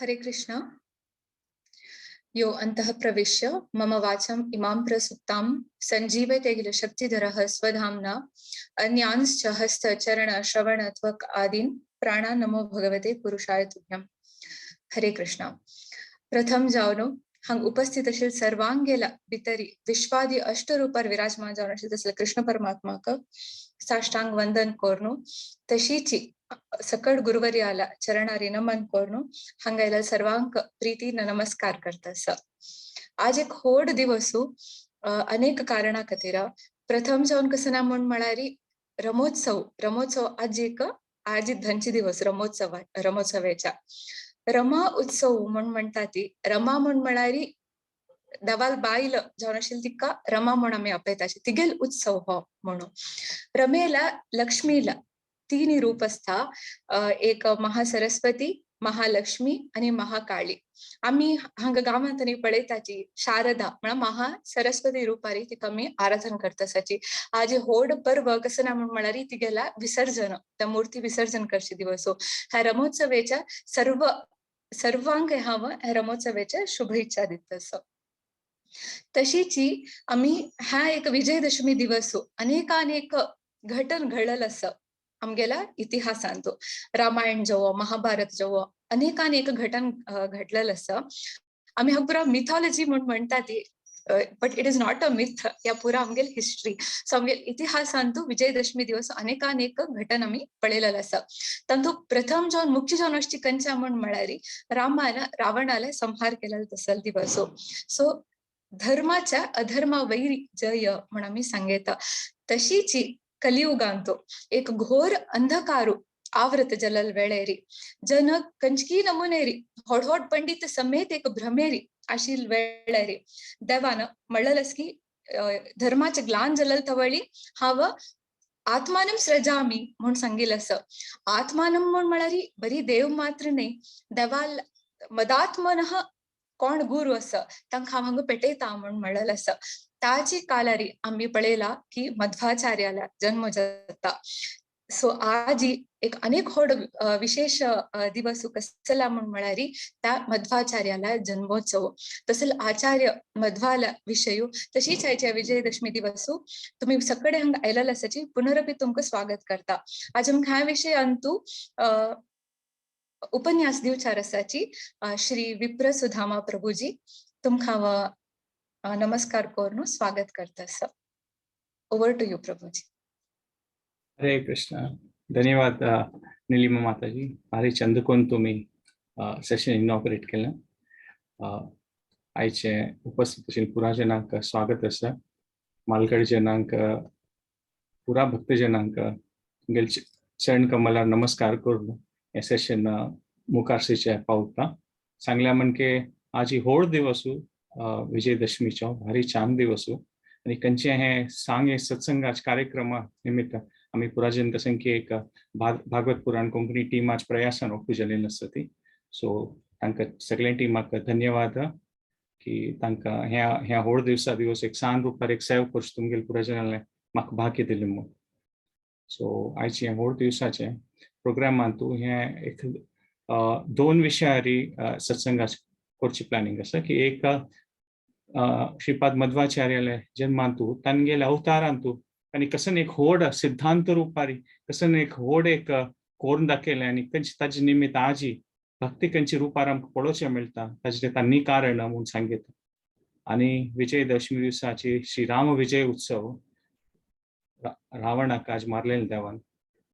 हरे कृष्ण। यो अन्तः प्रविश्य मम वाचम् इमां प्रसुप्तां सञ्जीवयते किल शक्तिधरः स्वधाम्ना अन्यांश्च हस्तचरण श्रवण त्वक् आदीन् प्राणान् नमो भगवते पुरुषाय तुभ्यं. हरे कृष्ण. प्रथम जावनो हंग उपस्थित असेल सर्वांगेला भितरी विश्वादी अष्टरूपार विराजमान जावन असेल तसले कृष्ण परमात्मा का साष्टांग वंदन कोरनो तशीची सकड गुरुवर्याला चरणारी नमन कोरनो हंगायला सर्वांक प्रीती नमस्कार करतस. आज एक होड दिवसू अनेक कारणा खातीर प्रथम जावन कसं ना म्हण म्हळ्यारी रमोत्सव आज धनची दिवस रमोत्सवाच्या रमा उत्सव म्हणटा ती रमा म्हणारी दवाल बाईल जावन आशिल्ली तिका रमा म्हण आमी आपयताशी तिगेल उत्सव हो म्हणून. रमेला लक्ष्मीला तीन रूप असता, एक महासरस्वती, महालक्ष्मी आणि महाकाळी. आम्ही हांगा गावांत पळयताची शारदा म्हणा महासरस्वती रूपारी तिका आमी आराधन करतासाची. आज होड पर्व कसं ना म्हणारी तिगेला विसर्जन त्या मूर्ती विसर्जन करची दिवसो. ह्या रमोत्सवेच्या सर्वांक ह्या रमोत्सवेच्या शुभेच्छा दितस. तशीची आम्ही ह्या एक विजयदशमी दिवस अनेक घटन घडल असं आमगेला इतिहासांतो. रामायण जवळ महाभारत जवळ अनेक घटन घडलेलं असं. आम्ही हा पुरा मिथॉलॉजी म्हणता ती, but it is not a myth. या पुरा आमगेल हिस्ट्री. सो आमगेल इतिहासांतो विजयदशमी दिवस अनेक घटन आम्ही पळयलेलं असं. तांतू प्रथम जावन मुख्य जावन अशी कंचा म्हणारी रावणाला संहार केलेला तसल दिवसो. सो धर्माच्या अधर्मा वैरी जय म्हणून आम्ही सांगेता. तशीची कलियुगांतो एक घोर अंधकारू आवृत जलल वेळेरी जन कंचकी नमुनेरी होड पंडित समेत एक भ्रमेरी आशील वेळेरी देवान म्हणलंस की धर्माचे ग्लान जलल तवळी हाव आत्मानम सृजामी म्हणून सांगितलं असं. आत्मानम म्हणून म्हणारी बरी देव मात्र नाही, देवाल मदात्मन कोण गुरु असं तांकां हांव पेटयता म्हणून म्हणलेलं असं. ताची कालारी आम्ही पळयला की मध्वाचार्याला जन्म जाता. सो आज एक अनेक होड विशेष दिवस कसला म्हणून म्हणारी त्या मध्वाचार्याला जन्मोत्सव तसल आचार्य मध्वाला विषयू तशीच ह्याच्या विजयदशमी दिवसू तुम्ही सकडे हंग आयलेलं असाची पुनरपी तुमका स्वागत करता. आज आमकां ह्या विषय अंतू उपन्यास दिवचार असाची श्री विप्र सुधामा प्रभुजी तुमका नमस्कार करून स्वागत करतास. ओवर टू यू प्रभुजी. हरे कृष्ण. धन्यवाद नीलिमा माताजी. भारी चंदकोन तुम्ही सेशन इनॉग्रेट केलं. आयचे उपस्थित आशिल्ल्या पुरा जनांक स्वागत आसा. मालगड जनांक पुरा भक्तजनांक चरण कमलार नमस्कार करून हे सेशन मुखारसेचे पावता. सांगल्या म्हणजे आज होड दिवसू विजयदशमीचो भारी छान दिवसू आणि कंचे हे सांगे सत्संगाच कार्यक्रम निमित्त आम्ही पुराजन संख्ये एक भागवत पुराण कोंकणी टीम आज प्रयासान ओपुजलेली असती. सो तांकां सगळ्या टीमाक धन्यवाद की तांकां ह्या होड दिवस एक सान रुपार एक सेव करच तुमगेल पुराजनाले म्हाका भाग्य दिलें म्हणून. सो आयचे होड दिवसाचे प्रोग्रामांतू हे एक दोन विशयारी सत्संगा करची प्लॅनिंग आसा की एक श्रीपाद मध्वाचार्याले जन्मांतू तांगेले अवतारांतू आणि कसं एक होड सिद्धांत रुपारी कसं एक होड एक कोरून दाखयलें आणि ताजे निमित्त आजी भक्ती खंयची रुपार आमकां पळोवचें मेळटा ताजे तांणी कारण म्हणून सांगितलं. आणि विजयदशमी दिवसाची श्रीराम विजय उत्सव रावणाक आज मारलेले देवान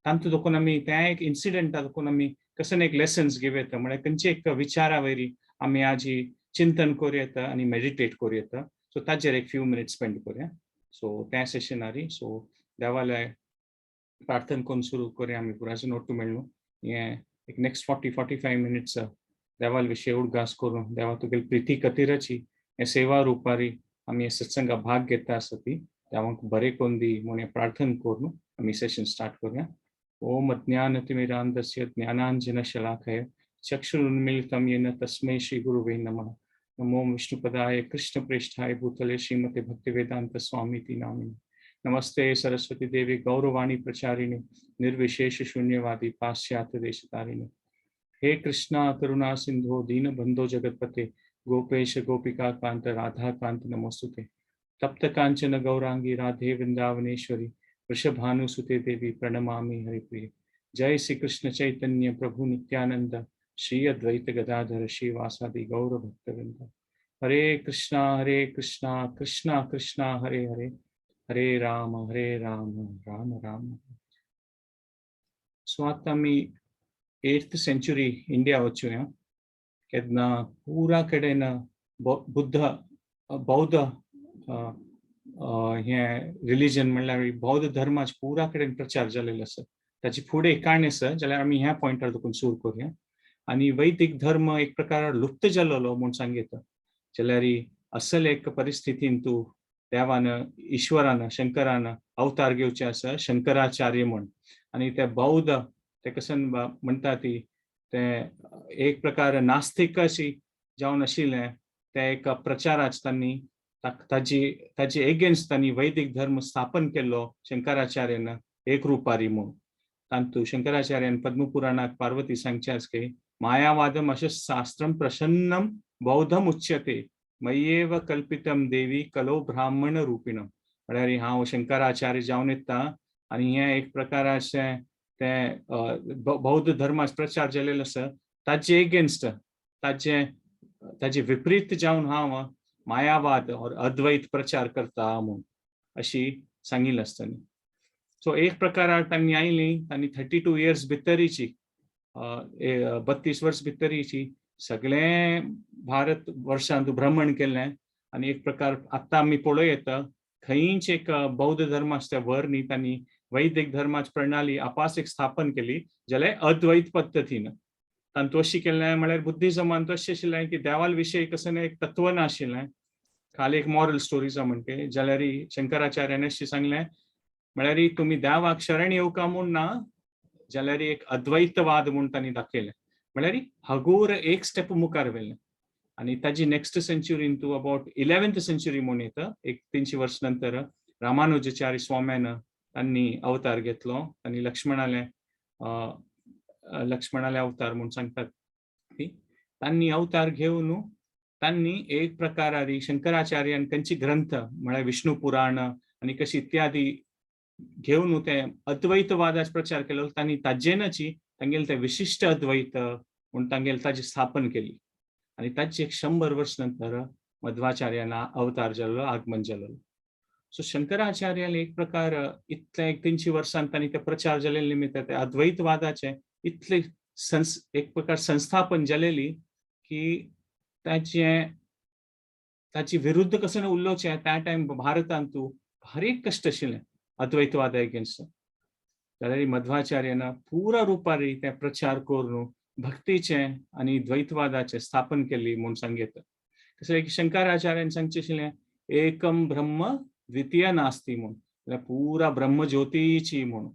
तांतू देखून आमी त्या एक इन्सिडेंटा देखून आमी कसं एक लेसन्स घेव येता म्हळ्यार खंयची एक विचारा वयरी आमी आजी चिंतन करूं येता आणि मेडिटेट करूं येता. सो ताजेर एक फ्यू मिनिट्स स्पेंड करूया. सो त्या सेशनारी सो देवाले प्रार्थना करून सुरू करूया. आमी पुराजन ओट्टू मेळ्ळू हे एक नेक्स्ट 40-45 मिनिट्स देवाल विशय उडगास करून देवा तुगेल प्रिती खातीरची हे सेवा रुपारी आमी हे सत्संगा भाग घेता आसा ती देवाक बरें करून दी म्हणून प्रार्थना करून आमी सेशन स्टार्ट करूया. ओम अज्ञानतिमिरान्धस्य ज्ञानाञ्जनशलाकया चक्षुरुन्मीलितं येन तस्मै श्री गुरुवे नमः. नमो विष्णुपदाय कृष्णप्रेष्ठाय भूतले श्रीमते भक्तिवेदांत स्वामीति नामिने. नमस्ते सरस्वती देवी गौरवाणी प्रचारिणे निर्विशेष शून्यवादी पाश्चात्य देशतारिणे. हे कृष्णा करुणा सिंधो दीनबंधो जगतपते गोपेश गोपिका कांत राधा कांत नमोस्तुते। तप्त कांचन गौरांगी राधे वृंदावनेश्वरी वृषभानुसुते देवी प्रणमामि हरिप्रिये। जय श्री कृष्ण चैतन्य प्रभु नित्यानंद श्री अद्वैत गदाधर श्रीवासादि गौर भक्तवृंद। हरे कृष्णा कृष्णा कृष्णा हरे हरे हरे राम राम राम। सो आता मी 8th सेंचुरी इंडिया वचूया केन्ना पुरा कडेन बुद्ध बौद्ध हे रिलीजन म्हणल्यार बौद्ध धर्माचे पुरा कडेन प्रचार जाल्लो आसा। ताची फुडें एक काणी आसा जाल्यार आमी ह्या पॉइंटार देखून सुरू करूया। आनी वैदिक धर्म एक प्रकार लुप्त जाल्लो म्हूण सांगिता जाल्यार असल एक परिस्थितीन तूं देवान ईश्वरान शंकरान अवतार घेवचे आसा शंकराचार्य म्हूण। आनी ते बौद्ध ते कसन म्हणटा ती ते एक प्रकार नास्तिक अशी जावन आशिल्ले ते एक प्रचाराच तांणी ताची एगेन्स्ट तांणी वैदिक धर्म स्थापन केल्लो शंकराचार्यान एक रुपारी म्हणून। तांतू शंकराचार्यान पद्मपुराणाक पार्वती सांगचे आसके मायावादम अश शास्त्रम प्रसन्नम बौद्धम उच्यते मय्येव कल्पितम देवी कलो ब्राह्मण रूपिणम। म्हळ्यार हांव शंकराचार्य जावन येता आनी हे एक प्रकाराचे ते बौद्ध धर्माचो प्रचार जाल्लो आसा ताचे एगेन्स्ट ताचे विपरीत जावन हांव मायावाद और अद्वैत प्रचार करता म्हणून अशी सांगिल्ली आसतली। सो एक प्रकार तांणी आयली तांणी 32 years भितरीची 32 वर्स भितरीची सगळे भारत वर्षांत भ्रमण केलें आनी एक प्रकार आतां आमी पळयता खंयच एक बौद्ध धर्माच्या वर न्ही तांणी वैदिक धर्माची प्रणाली आपास एक स्थापन केली जाल्यार अद्वैत पद्दतीन। तांतू अशी केलें म्हळ्यार बुद्धिजमान तशें आशिल्लें की देवाल विशयी कसं एक तत्व नाशिल्लें खाली एक मॉरल स्टोरीज म्हणटे जाल्यार शंकराचार्यान अशें सांगलें म्हळ्यार तुमी देवाक शरण येवका म्हूण ना जाल्यार एक अद्वैतवाद म्हूण तांणी दाखयलें म्हळ्यार हगूर एक स्टेप मुखार व्हेलें। आनी ताजी नेक्स्ट सेंचुरीन तूं अबाउट 11th सेंचुरी म्हूण येता एक 300 वर्स नंतर रामानुजाचार्य स्वाम्यान तांणी अवतार घेतलो तांणी लक्ष्मणाले अवतार म्हूण सांगतात तांणी अवतार घेवन तांणी एक प्रकारारी शंकराचार्यान तांची ग्रंथ म्हळ्यार विष्णू पुराण आनी कशी इत्यादी घेवन ते अद्वैतवादाचो प्रचार केलो। तांणी ताजेनची तांगेले ते विशिष्ट अद्वैत म्हूण तांगेले ताची स्थापन केली आनी ताची एक 100 वर्स नंतर मध्वाचार्यान अवतार जाल्लो आगमन जाल्लो। सो शंकराचार्यान एक प्रकार इतले 300 वर्सां तांणी ते प्रचार जाल्ले निमित्त ते अद्वैतवादाचे इतले एक प्रकार संस्थापन जालेली की ताची विरुद्ध कसं उरलोवचें त्या टायम भारतांत तूं भारी कश्ट आशिल्लें अद्वैतवादा एगेन्स्ट जाल्यार मध्वाचार्यान पुरा रुपारी ते प्रचार करून भक्तीचे आनी द्वैतवादाचे स्थापन केली म्हूण सांगता। तशें शंकराचार्यान सांगचें आशिल्लें एकम ब्रह्म द्वितीय नास्ती म्हूण पुरा ब्रह्म ज्योतीची म्हूण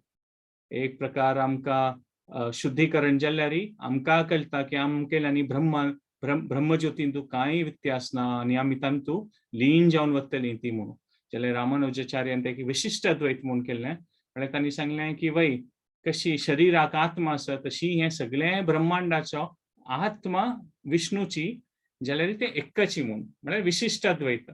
एक प्रकार आमकां शुद्धीकरण जाल्यार आमकां कळटा की आमगेले आनी ब्रह्मज्योतीन तूं कांय व्यत्यास ना आनी आमी तांतू लीन जावन वतलीं ती म्हणून जाल्यार रामानुजाचार्यान ते विशिष्ट अद्वैत म्हूण केल्लें म्हळ्यार तांणी सांगलें की वय कशी शरिराक आत्मा आसा तशी हे सगळे ब्रह्मांडाचो आत्मा विष्णूची जाल्यार ते एक्काची म्हूण म्हळ्यार विशिष्ट अद्वैत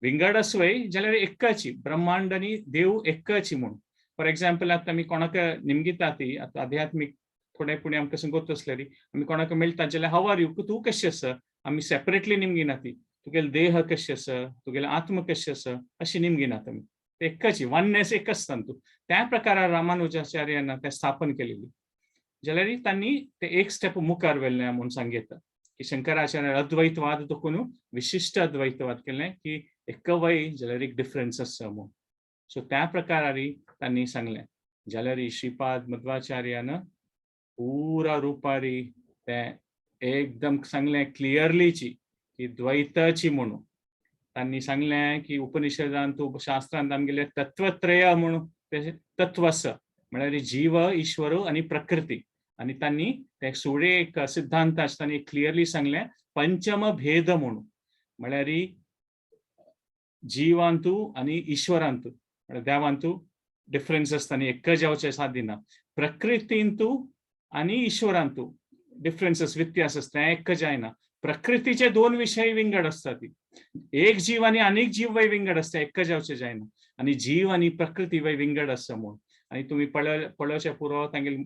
विंगड आसवय जाल्यार एक्काची ब्रह्मांड आनी देव एक्काची म्हूण। फॉर एग्जाम्पल आतां आमी कोणाक निमगिता ती आतां आध्यात्मीक थोडे पुणे आमकां सांगत आसल्यार आमी कोणाक मेळटा जाल्यार हाव आर यू तूं कशें आसा आमी सेपरेटली निमगिना ती तुगेले देह कशें आसा तुगेले आत्म कशें आसा अशी निमगिनात आमी ते एक्काची वननेस एक आसता तूं त्या प्रकारान रामानुजाचार्यान ते स्थापन केलेली जाल्यार तांणी ते एक स्टेप मुखार व्हेल्लें म्हूण सांगता की शंकराचार्यान अद्वैतवाद देखून विशिष्ट अद्वैतवाद केलें की एक वय जाल्यार एक डिफरन्स आसा म्हूण। सो त्या प्रकारारी तांणी सांगलें जाल्यार श्रीपाद मध्वाचार्यान पुरा रुपारी ते एकदम सांगलें क्लियरलीची की द्वैताची म्हणून तांणी सांगलें की उपनिषदांत तूं शास्त्रांत आमगेले तत्वत्रय म्हणून ते तत्व आसा म्हळ्यार जीव ईश्वर आनी प्रकृती आनी तांणी ते फुडें एक सिद्धांत तांणी क्लियरली सांगलें पंचम भेद म्हणून म्हळ्यार जीवांतू आनी ईश्वरांतू म्हळ्यार देवांतू डिफरन्स आसता आनी एक जावचें साध्य ना प्रकृतींतू आनी ईश्वरांतू डिफरन्सेस व्यत्यास असता एक जायना प्रकृतीचे दोन विषय विंगड असतात एक जीव आणि अनेक जीव वय विंगड असता एक जावचे जायना आणि जीव आणि प्रकृती वय विंगड असता म्हणून आणि तुम्ही पळवच्या पुरो तांगेल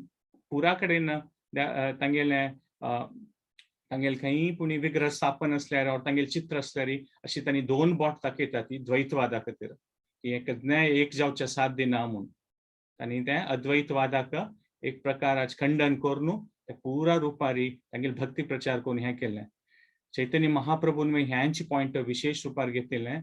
पुरा कडेन तांगेले तांगेल खंय पुणी विग्रह स्थापन असल्यार और तांगेल चित्र असल्यार अशी तांणी दोन बोट दाखयतात ती द्वैतवादा खातीर की एक जावचे साथ दिना म्हणून तांणी ते अद्वैतवादाक एक प्रकाराचे खंडन करून ते पुरा रुपारी तांगेल भक्ती प्रचार करून हे केलें चैतन्य महाप्रभून ह्यांची पॉइंट विशेष रुपार घेतलेले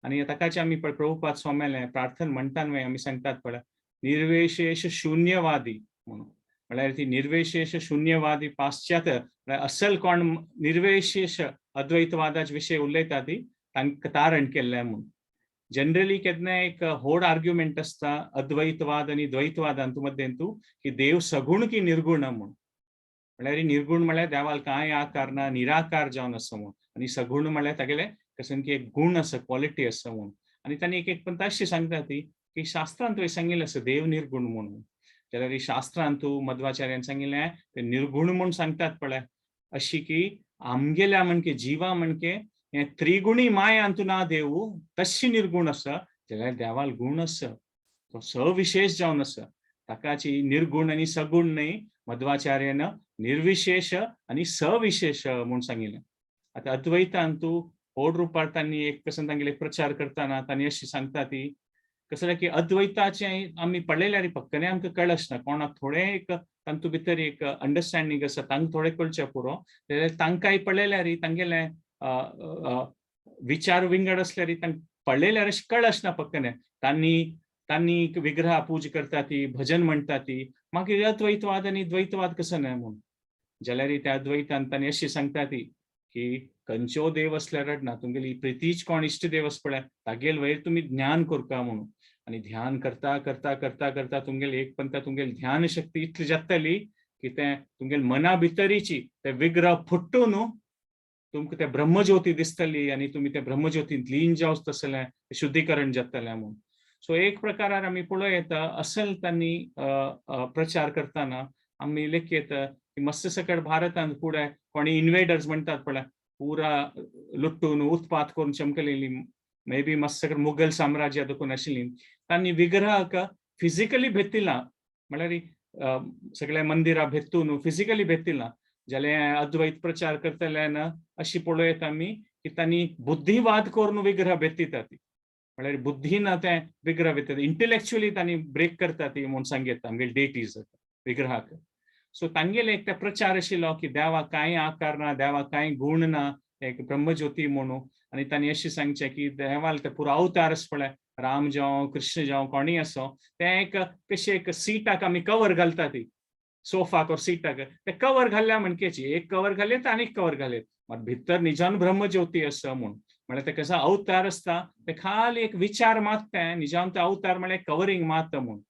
आणि ताकाचे आमी प्रभुपाद स्वाम्याले प्रार्थना म्हणटान आमी सांगतात पळय निर्विशेष शून्यवादी म्हणून म्हळ्यार ती निर्विशेष शून्यवादी पाश्चात्य असल कोण निर्विशेष अद्वैतवादाचे विशय उलयता ती तांकां तारण केल्लें म्हणून जनरली केन्ना एक व्हड आर्ग्युमेंट असता अद्वैतवाद आणि द्वैतवादांतू मध्येंतू की देव सगुण की निर्गुण म्हणून म्हळ्यार निर्गुण म्हळ्यार देवाल कांय आकार ना निराकार जावन आसा म्हणून आणि सगुण म्हळ्यार तागेले कसन की एक गुण आसा क्वॉलिटी आसा म्हणून आणि तांणी एक पण तशी सांगता ती की शास्त्रांत सांगिल्लें आसा देव निर्गुण म्हणून जाल्यार ही शास्त्रांतू मध्वाचार्यान सांगिल्लें ते निर्गुण म्हणून सांगतात पळय अशी की आमगेल्या म्हणके जिवा म्हणके हे त्रिगुणी माय अंतू ना देव तशी निर्गुण आसा जाल्यार देवाल गुण आसा तो सविशेष जावन आसा ताकाची निर्गुण आणि सगुण न्हय मध्वाचार्यान निर्विशेष आणि सविशेष म्हणून सांगिल्लें आता अद्वैतांतू व्हड रुपार तांणी एक कसन तांगेले प्रचार करतना तांणी अशी सांगता ती कसं की अद्वैताचे आमी पळयल्यार फक्कने आमकां कळचना कोणाक थोडे एक तांतू भितर एक अंडरस्टँडींग आसा तांकां थोडे कळचे पुरो जाल्यार तांकांय पळयल्यार तांगेले विचार विंगड असल्यार तांकां पळयल्यार अशें कळचना फक्कने तांणी विग्रह पूजा करता ती भजन म्हणटा ती मागीर अद्वैतवाद आणि द्वैतवाद कसं न्हय म्हणून जाल्यार त्या अद्वैतांत तांणी अशी सांगता ती की खंयच्यो देव असल्यार ना तुमगेली प्रितीच कोण इश्ट देव आसा पळय तागेल वयर तुमी ध्यान करता म्हणून आणि ध्यान करता करता करता करता तुमगेली एक पंत तुमगेली ध्यान शक्ती इतली जातली की ते तुमगेल मना भितरीची ते विग्रह फुट्टून तुमकां ते ब्रह्मज्योती दिसतली आणि तुम्ही ते ब्रह्मज्योतींत लीन जावच तसलें शुद्धीकरण जातलें म्हणून सो एक प्रकारार आमी पळयत असल तांणी प्रचार करतना आमी लेखीत की मस्त सकट भारतांत फुडें कोणी इन्वेडर्स म्हणटात पळय पुरा लुट्टून उत्पात करून चमकलेली मे बी मस्त सकट मुघल साम्राज्य देखून आशिल्ली तांणी विग्रहाक फिजिकली भेतिला म्हळ्यार सगळ्या मंदिरां भेतून फिजिकली भेतिला जाल्यार अद्वैत प्रचार करतल्यान अशी पळयत आमी की तांणी बुद्धीवाद करून विग्रह भेतिता ती म्हळ्यार बुद्धीन ते विग्रह भेटतात इंटेलेक्च्युअली तांणी ब्रेक करता ती म्हणून सांगता आमगे डेटीज विग्रहाक सो तांगेले एक प्रचार आशिल्लो की देवाक कांय आकार ना देवाक कांय गुण ना एक ब्रह्मज्योती म्हणून आणि तांणी अशें सांगचें की देवाल ते पुरो अवतार आसा पळय राम जावं कृष्ण जावं कोणीय आसो ते एक कशें एक सीटाक आमी कवर घालता ती सोफाक और सीटाक ते कवर घाल्ल्या म्हणकेची एक कवर घाले तर आनीक कवर घाले मात भितर निजान ब्रह्मज्योती आसा म्हणून म्हळ्यार ते कसो अवतार आसता ते खाली एक विचार मात ते निजान ते अवतार म्हळ्यार कवरिंग मात म्हणून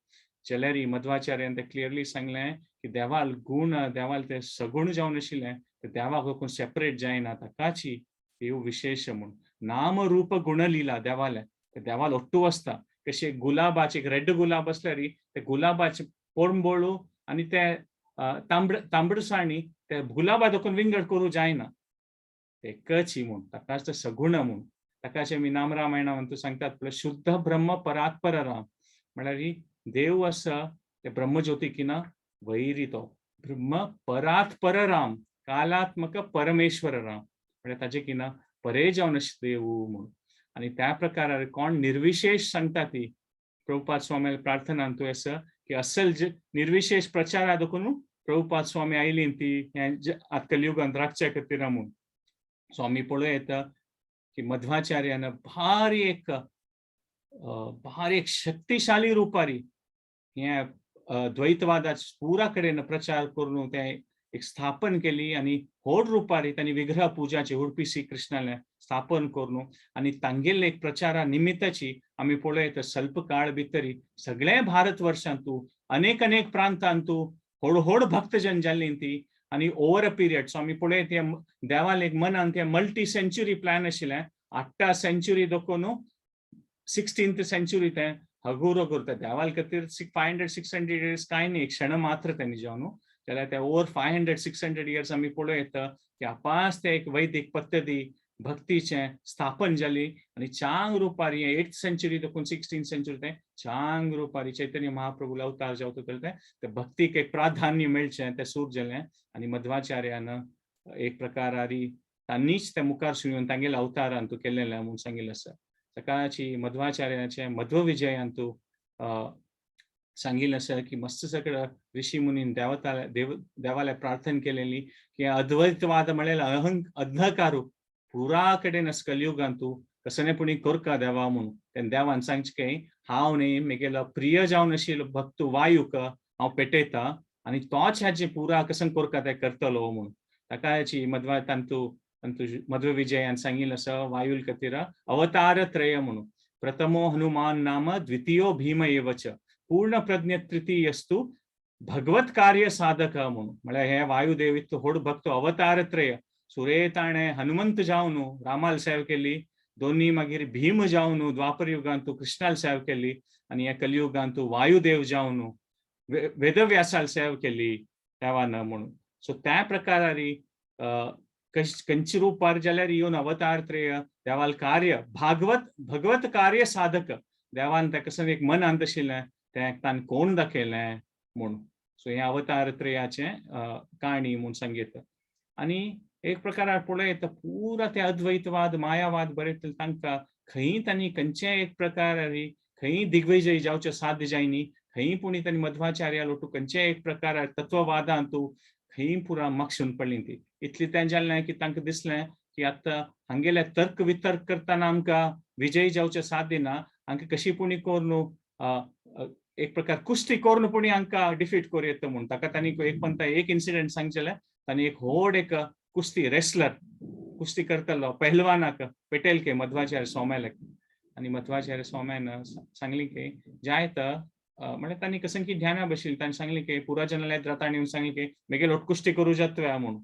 जाल्यार मध्वाचार्यान ते क्लियरली सांगलें की देवाल गुण देवाल ते सगुण जावन आशिल्लें ते देवाक लागून सेपरेट जायना ताकाची देव विशेष म्हणून नाम रूप गुण लिला देवाले ते देवाल ओट्टू आसता कशे गुलाबाचे एक रेड गुलाब आसल्यार ते गुलाबाचे पोरंबोळू आणि ते तांबडसाणी ते गुलाबा देखून विंगड करूं जायना ते एकची म्हूण ताकाच ते सगुण म्हूण ताकाचे आमी नाम रामायणांत सांगतात पळय शुद्ध ब्रह्म परात्पर राम म्हळ्यार देव आसा ते ब्रह्मज्योती किना वैरी तो ब्रह्म परात्पर राम कालात्मक परमेश्वर राम म्हळ्यार ताजे किना परे जावन अशें देव म्हूण आणि त्या प्रकारार कोण निर्विशेष सांगता ती प्रभुपाद स्वामी प्रार्थनांत आसा की असल निर्विशेष प्रचारा देखून प्रभुपाद स्वामी आयली ती कलियुगांत राखच्या खातीर म्हणून सो आमी पळयत की मध्वाचार्यान भारी एक शक्तिशाली रुपारी हे द्वैतवादाचे पुरा कडेन प्रचार करून ते एक स्थापन केली आणि व्हड रुपारी तांणी विग्रह पुजाची उडपी श्री कृष्णाले स्थापन करून आणि तांगेले एक प्रचारा निमित्ताची आमी पळयत स्वल्प काळ भितरी सगळे भारत वर्षांतू अनेक प्रांतांतू व्हड भक्तजन जाल्ली ती आणि ओवर अ पिरियड सो आमी पळयत देवाल एक मनान ते मल्टी सेंच्युरी प्लॅन आशिल्लें 8th सेंच्युरी देखून 16th सेंच्युरी ते हगुरो करता देवाल खातीर 500-600 इयर्स कांय न्ही एक क्षण मात्र त्यांनी जावन जाल्यार ते ओवर 500-600 इयर्स आमी पळयत की आपास ते एक वैदिक पद्दती भक्तीचे स्थापन जाली आनी चांग रुपारी 8th सेंचुरी देखून 16th सेंचुरी ते चांग रुपारी चैतन्य महाप्रभू अवतार जावता ते भक्तीक एक प्राधान्य मेळचें ते सूर जालें आनी मध्वाचार्यान एक प्रकारारी तांनीच ते मुखार सुयोवन तांगेल्या अवतारान तूं केल्लें म्हणून सांगिल्लें आसा. सकाळची मध्वाचार्याचे मध्व विजयान तूं सांगिल्लें आसा की मस्त सगळं ऋषी मुनीन देवाला प्रार्थना केलेली की अद्वैतवाद म्हळ्यार अंधकारू पुरा कडेन कलियुगांत तूं कसनेपणी करका देवा म्हणून तेन्ना देवान सांगचें की हांव न्ही म्हगेलो प्रिय जावन आशिल्लो भक्त वायूक हांव पेटयता आनी तोच हाचे पुरा कसन करका ते करतलो म्हणून ताका हाची मध्व विजयान सांगिल्लें आसा वायूल खातीर अवतार त्रय म्हणून प्रथमो हनुमान नाम द्वितीयो भीम एवच पूर्ण प्रज्ञ तृतीयस्तु भगवत कार्य साधक म्हणून म्हळ्यार हे वायुदेवीत व्हड भक्त अवतार त्रय सुरे ताणे हनुमंत जावन रामाल सेवा केली दोन्ही मागीर भीम जावन द्वापर युगांत कृष्णाल सेवा केली आनी ह्या कलियुगांत वायुदेव जावन वेदव्यासाल सेवा केली देवान म्हणून सो त्या प्रकारारी खंयचे रूपार जाल्यार येवन अवतार त्रय देवाल कार्य भगवत कार्य साधक देवान ताका एक मन अंत आशिल्लें तें ताणें कोण दाखयलें म्हणून सो हे अवतार त्रयाचे काणी म्हणून सांगित आनी एक प्रकार पळयत पुरा ते अद्वैतवाद मायावाद बरयतले तांकां खंय तांणी खंयचे एक प्रकारारी खंय दिग्विजय जावचे साध्य जायनी खंय पुणी तांणी मध्वाचार्या लोटू खंयचे एक प्रकार तत्ववादांत तूं खंय पुरा म्हापसून पडली ती इतली तें जाल्लें की तांकां दिसलें की आतां हांगेले तर्क वितर्क करतना आमकां विजय जावचे साध्य ना हांकां कशी पुणी करून एक प्रकार कुस्ती करून पुणी हांकां डिफीट करूं येता म्हणून ताका तांणी एक इन्सिडेंट सांगचेलें तांणी एक व्हड एक कुस्ती रेसलर कुस्ती करतालो पहलवानाक पेटयल के मध्वाचार्य स्वाम्याक आनी मध्वाचार्य स्वाम्यान सांगलें की जायत म्हळ्यार तांणी कसन की ध्याना बशिल्ली तांणी सांगलें की पुरा जनाले ताणें येवन सांगलें की म्हगेली लोट कुस्ती करूं जातव्या म्हणून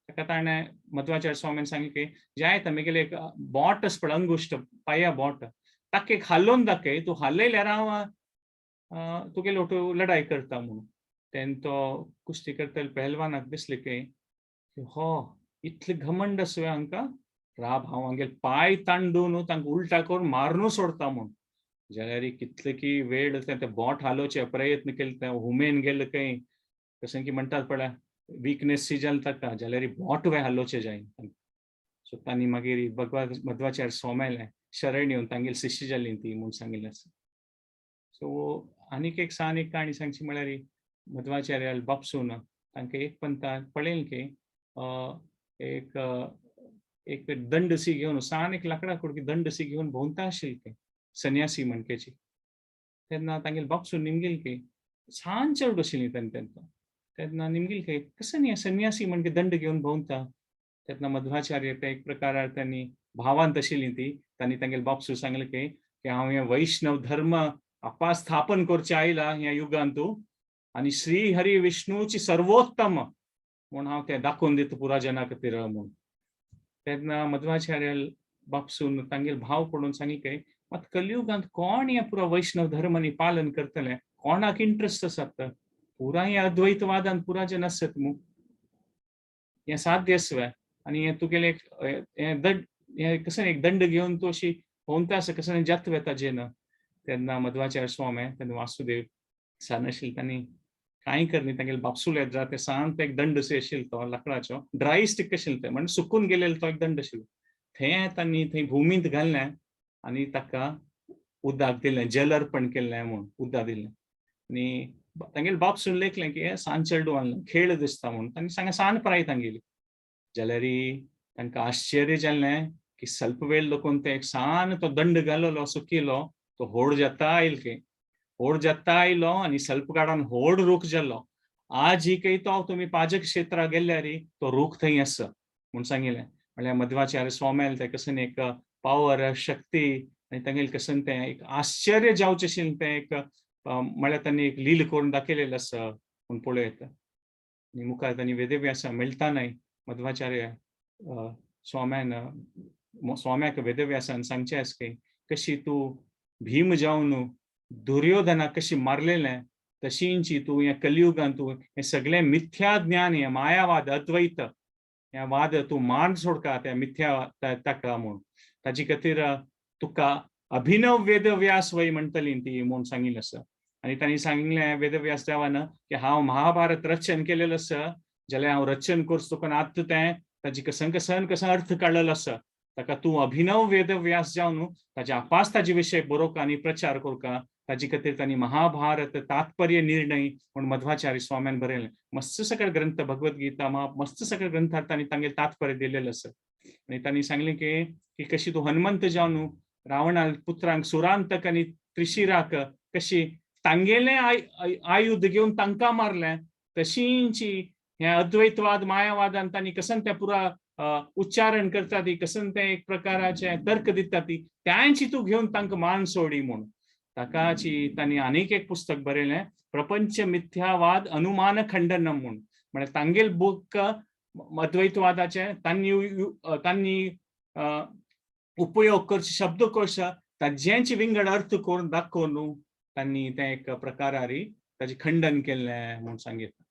ताका ताणें मध्वाचार्य स्वाम्यान सांगलें की जायत म्हगेले एक बोट आसा पळय अंगुश्ट पांया बोट ताका एक हालोवन दाखय तूं हालयल्यार हांव तुगे लोट लढाई करता म्हणून तेन्ना तो कुस्ती करतले पहलवानाक दिसलें की हो इतले घमंड आसवे हांकां राब हांव हांगेले पाय तांडून तांकां उलटा करून मारून सोडता म्हणून जाल्यार कितले की वेळ ते बोट हालोवचे प्रयत्न केले ते हुमेन गेले खंय कशें की म्हणटात पळय विकनेस सी जालें ताका जाल्यार बोट हालोवचे जायना सो तांणी मागीर मध्वाचार्य स्वाम्याले शरण येवन तांगेली शिश्य जाली ती म्हणून सांगिल्लें आसा सो आनीक एक काणी सांगची म्हळ्यार मध्वाचार्याल बापसून तांकां एक पंथा पळयलें की एक दंडसी घेवन एक लाकडा कुडकी दंडसी घेवन भोंवता आशिल्ले सन्यासी म्हणकेची तेन्ना तांगेले बापसून निमगेल की सान चड आशिल्ली तेन्ना निमगेल की कसं सन्यासी म्हणके दंड घेवन भोंवता तेन्ना मध्वाचार्य ते एक प्रकारार त्यांनी भावांत आशिल्ली ती तांणी तांगेले बापसून सांगलें की हांव हे वैष्णव धर्म आपा स्थापन करचे आयला ह्या युगांत आनी श्री हरी विष्णूची सर्वोत्तम म्हणून हांव ते दाखोवन दिता पुरा जना खातीर म्हणून तेन्ना मध्वाचार्य बापसून तांगेले भाव पडून सांगी की मात कलियुगांत कोण हे पुरा वैष्णव धर्मांनी पालन करतले कोणाक इंट्रस्ट आसात पुरा हे अद्वैतवादांत पुरा जन आसत मू हे साध्य आसवे आनी हे तुगेले एक दंड घेवन तूं अशी भोंवता आसा कसं जात वेता जेन तेन्ना मध्वाचार्य स्वामी तेन्ना वासुदेव सान आशिल्ले तांणी कांय करनी तांगेले बापसूल येता ते सांत एक दंड से आशिल्लो तो लाकडाचो ड्राय स्टिक आशिल्लो ते म्हणजे सुकून गेलेलो तो एक दंड आशिल्लो थंय तांणी थंय भुमींत घाललें आनी ताका उदक दिलें जल अर्पण केलें म्हणून उदक दिलें आनी तांगेले बापसून लेखलें की सांज चेडूं खेळ दिसता म्हणून तांणी सांगलें सान प्राय तांगेली जाल्यार तांकां आश्चर्य जाल्लें की ಸ್ವಲ್ಪ वेळ लोकून ते एक सान तो दंड घाललो सुकिलो तो व्हड जाता आयलो आनी ಸ್ವಲ್ಪ काळान व्हड रूख जालो आज ही तो तुमी पाजक क्षेत्राक गेल्यार तो रूख थंय आसा म्हूण सांगिल्लें म्हळ्यार मध्वाचार्य स्वाम्याल ते कसन एक पावर शक्ती आनी तांगेले कसन तें एक आश्चर्य जावचें आशिल्लें तें एक म्हळ्यार तांणी एक लील करून दाखयलेलें आसा म्हूण पळयत आनी मुखार तांणी वेदव्यासा मेळटानाय मध्वाचार्य स्वाम्याक वेदव्यासान सांगचें आसा की कशी तूं भीम जावन दुर्योधनाक कशी मारलेलें तशींची तू या कलियुगान तू हे सगळे मिथ्या ज्ञान हे मायावाद अद्वैत ह्या वाद तू मान सोडका त्या मिथ्या ताका म्हूण ताची खातीर तुका अभिनव वेदव्यास वय म्हणटली ती म्हूण सांगिल्लें आसा. आनी तांणी सांगिल्लें वेदव्यास देवान की हांव महाभारत रचन केलेलें आसा जाल्यार हांव रचन करच तुका आत्ता तें ताजी कसन अर्थ काडलेलो आसा. ताका तूं अभिनव वेदव्यास जावन ताच्या आपास ताजे विशय बरोवका आनी प्रचार करका. ताजे खातीर तांणी महाभारत तात्पर्य निर्णय म्हूण मध्वाचार्य स्वाम्यान बरयलें. मस्त सकळ ग्रंथ भगवद्गीता मस्त सकळ ग्रंथांत तांणी तांगे तात्पर्य दिलेलें आसा. आनी तांणी सांगलें की कशी तूं हनुमंत जावन रावणा पुत्रांक सुरांतक आनी त्रिशिराक कशी तांगेलें आयुध घेवन तांकां मारलें तशींची हे अद्वैतवाद मायावादान तांणी कसन तें पुरा उच्चारण करता ती कसन तें एक प्रकाराचे तर्क दिता ती त्यांची तूं घेवन तांकां मान सोडी म्हूण ताकाची तांणी आनीक एक पुस्तक बरयलें प्रपंच मिथ्यावाद अनुमान खंडनम म्हूण. म्हळ्यार तांगेल बूक अद्वैतवादाचे तांणी उपयोग करचे शब्दकोश ताजेंचे विंगड अर्थ करून दाखोवन तांणी तें एक प्रकारारी ताजें खंडन केल्लें म्हूण सांगितलें.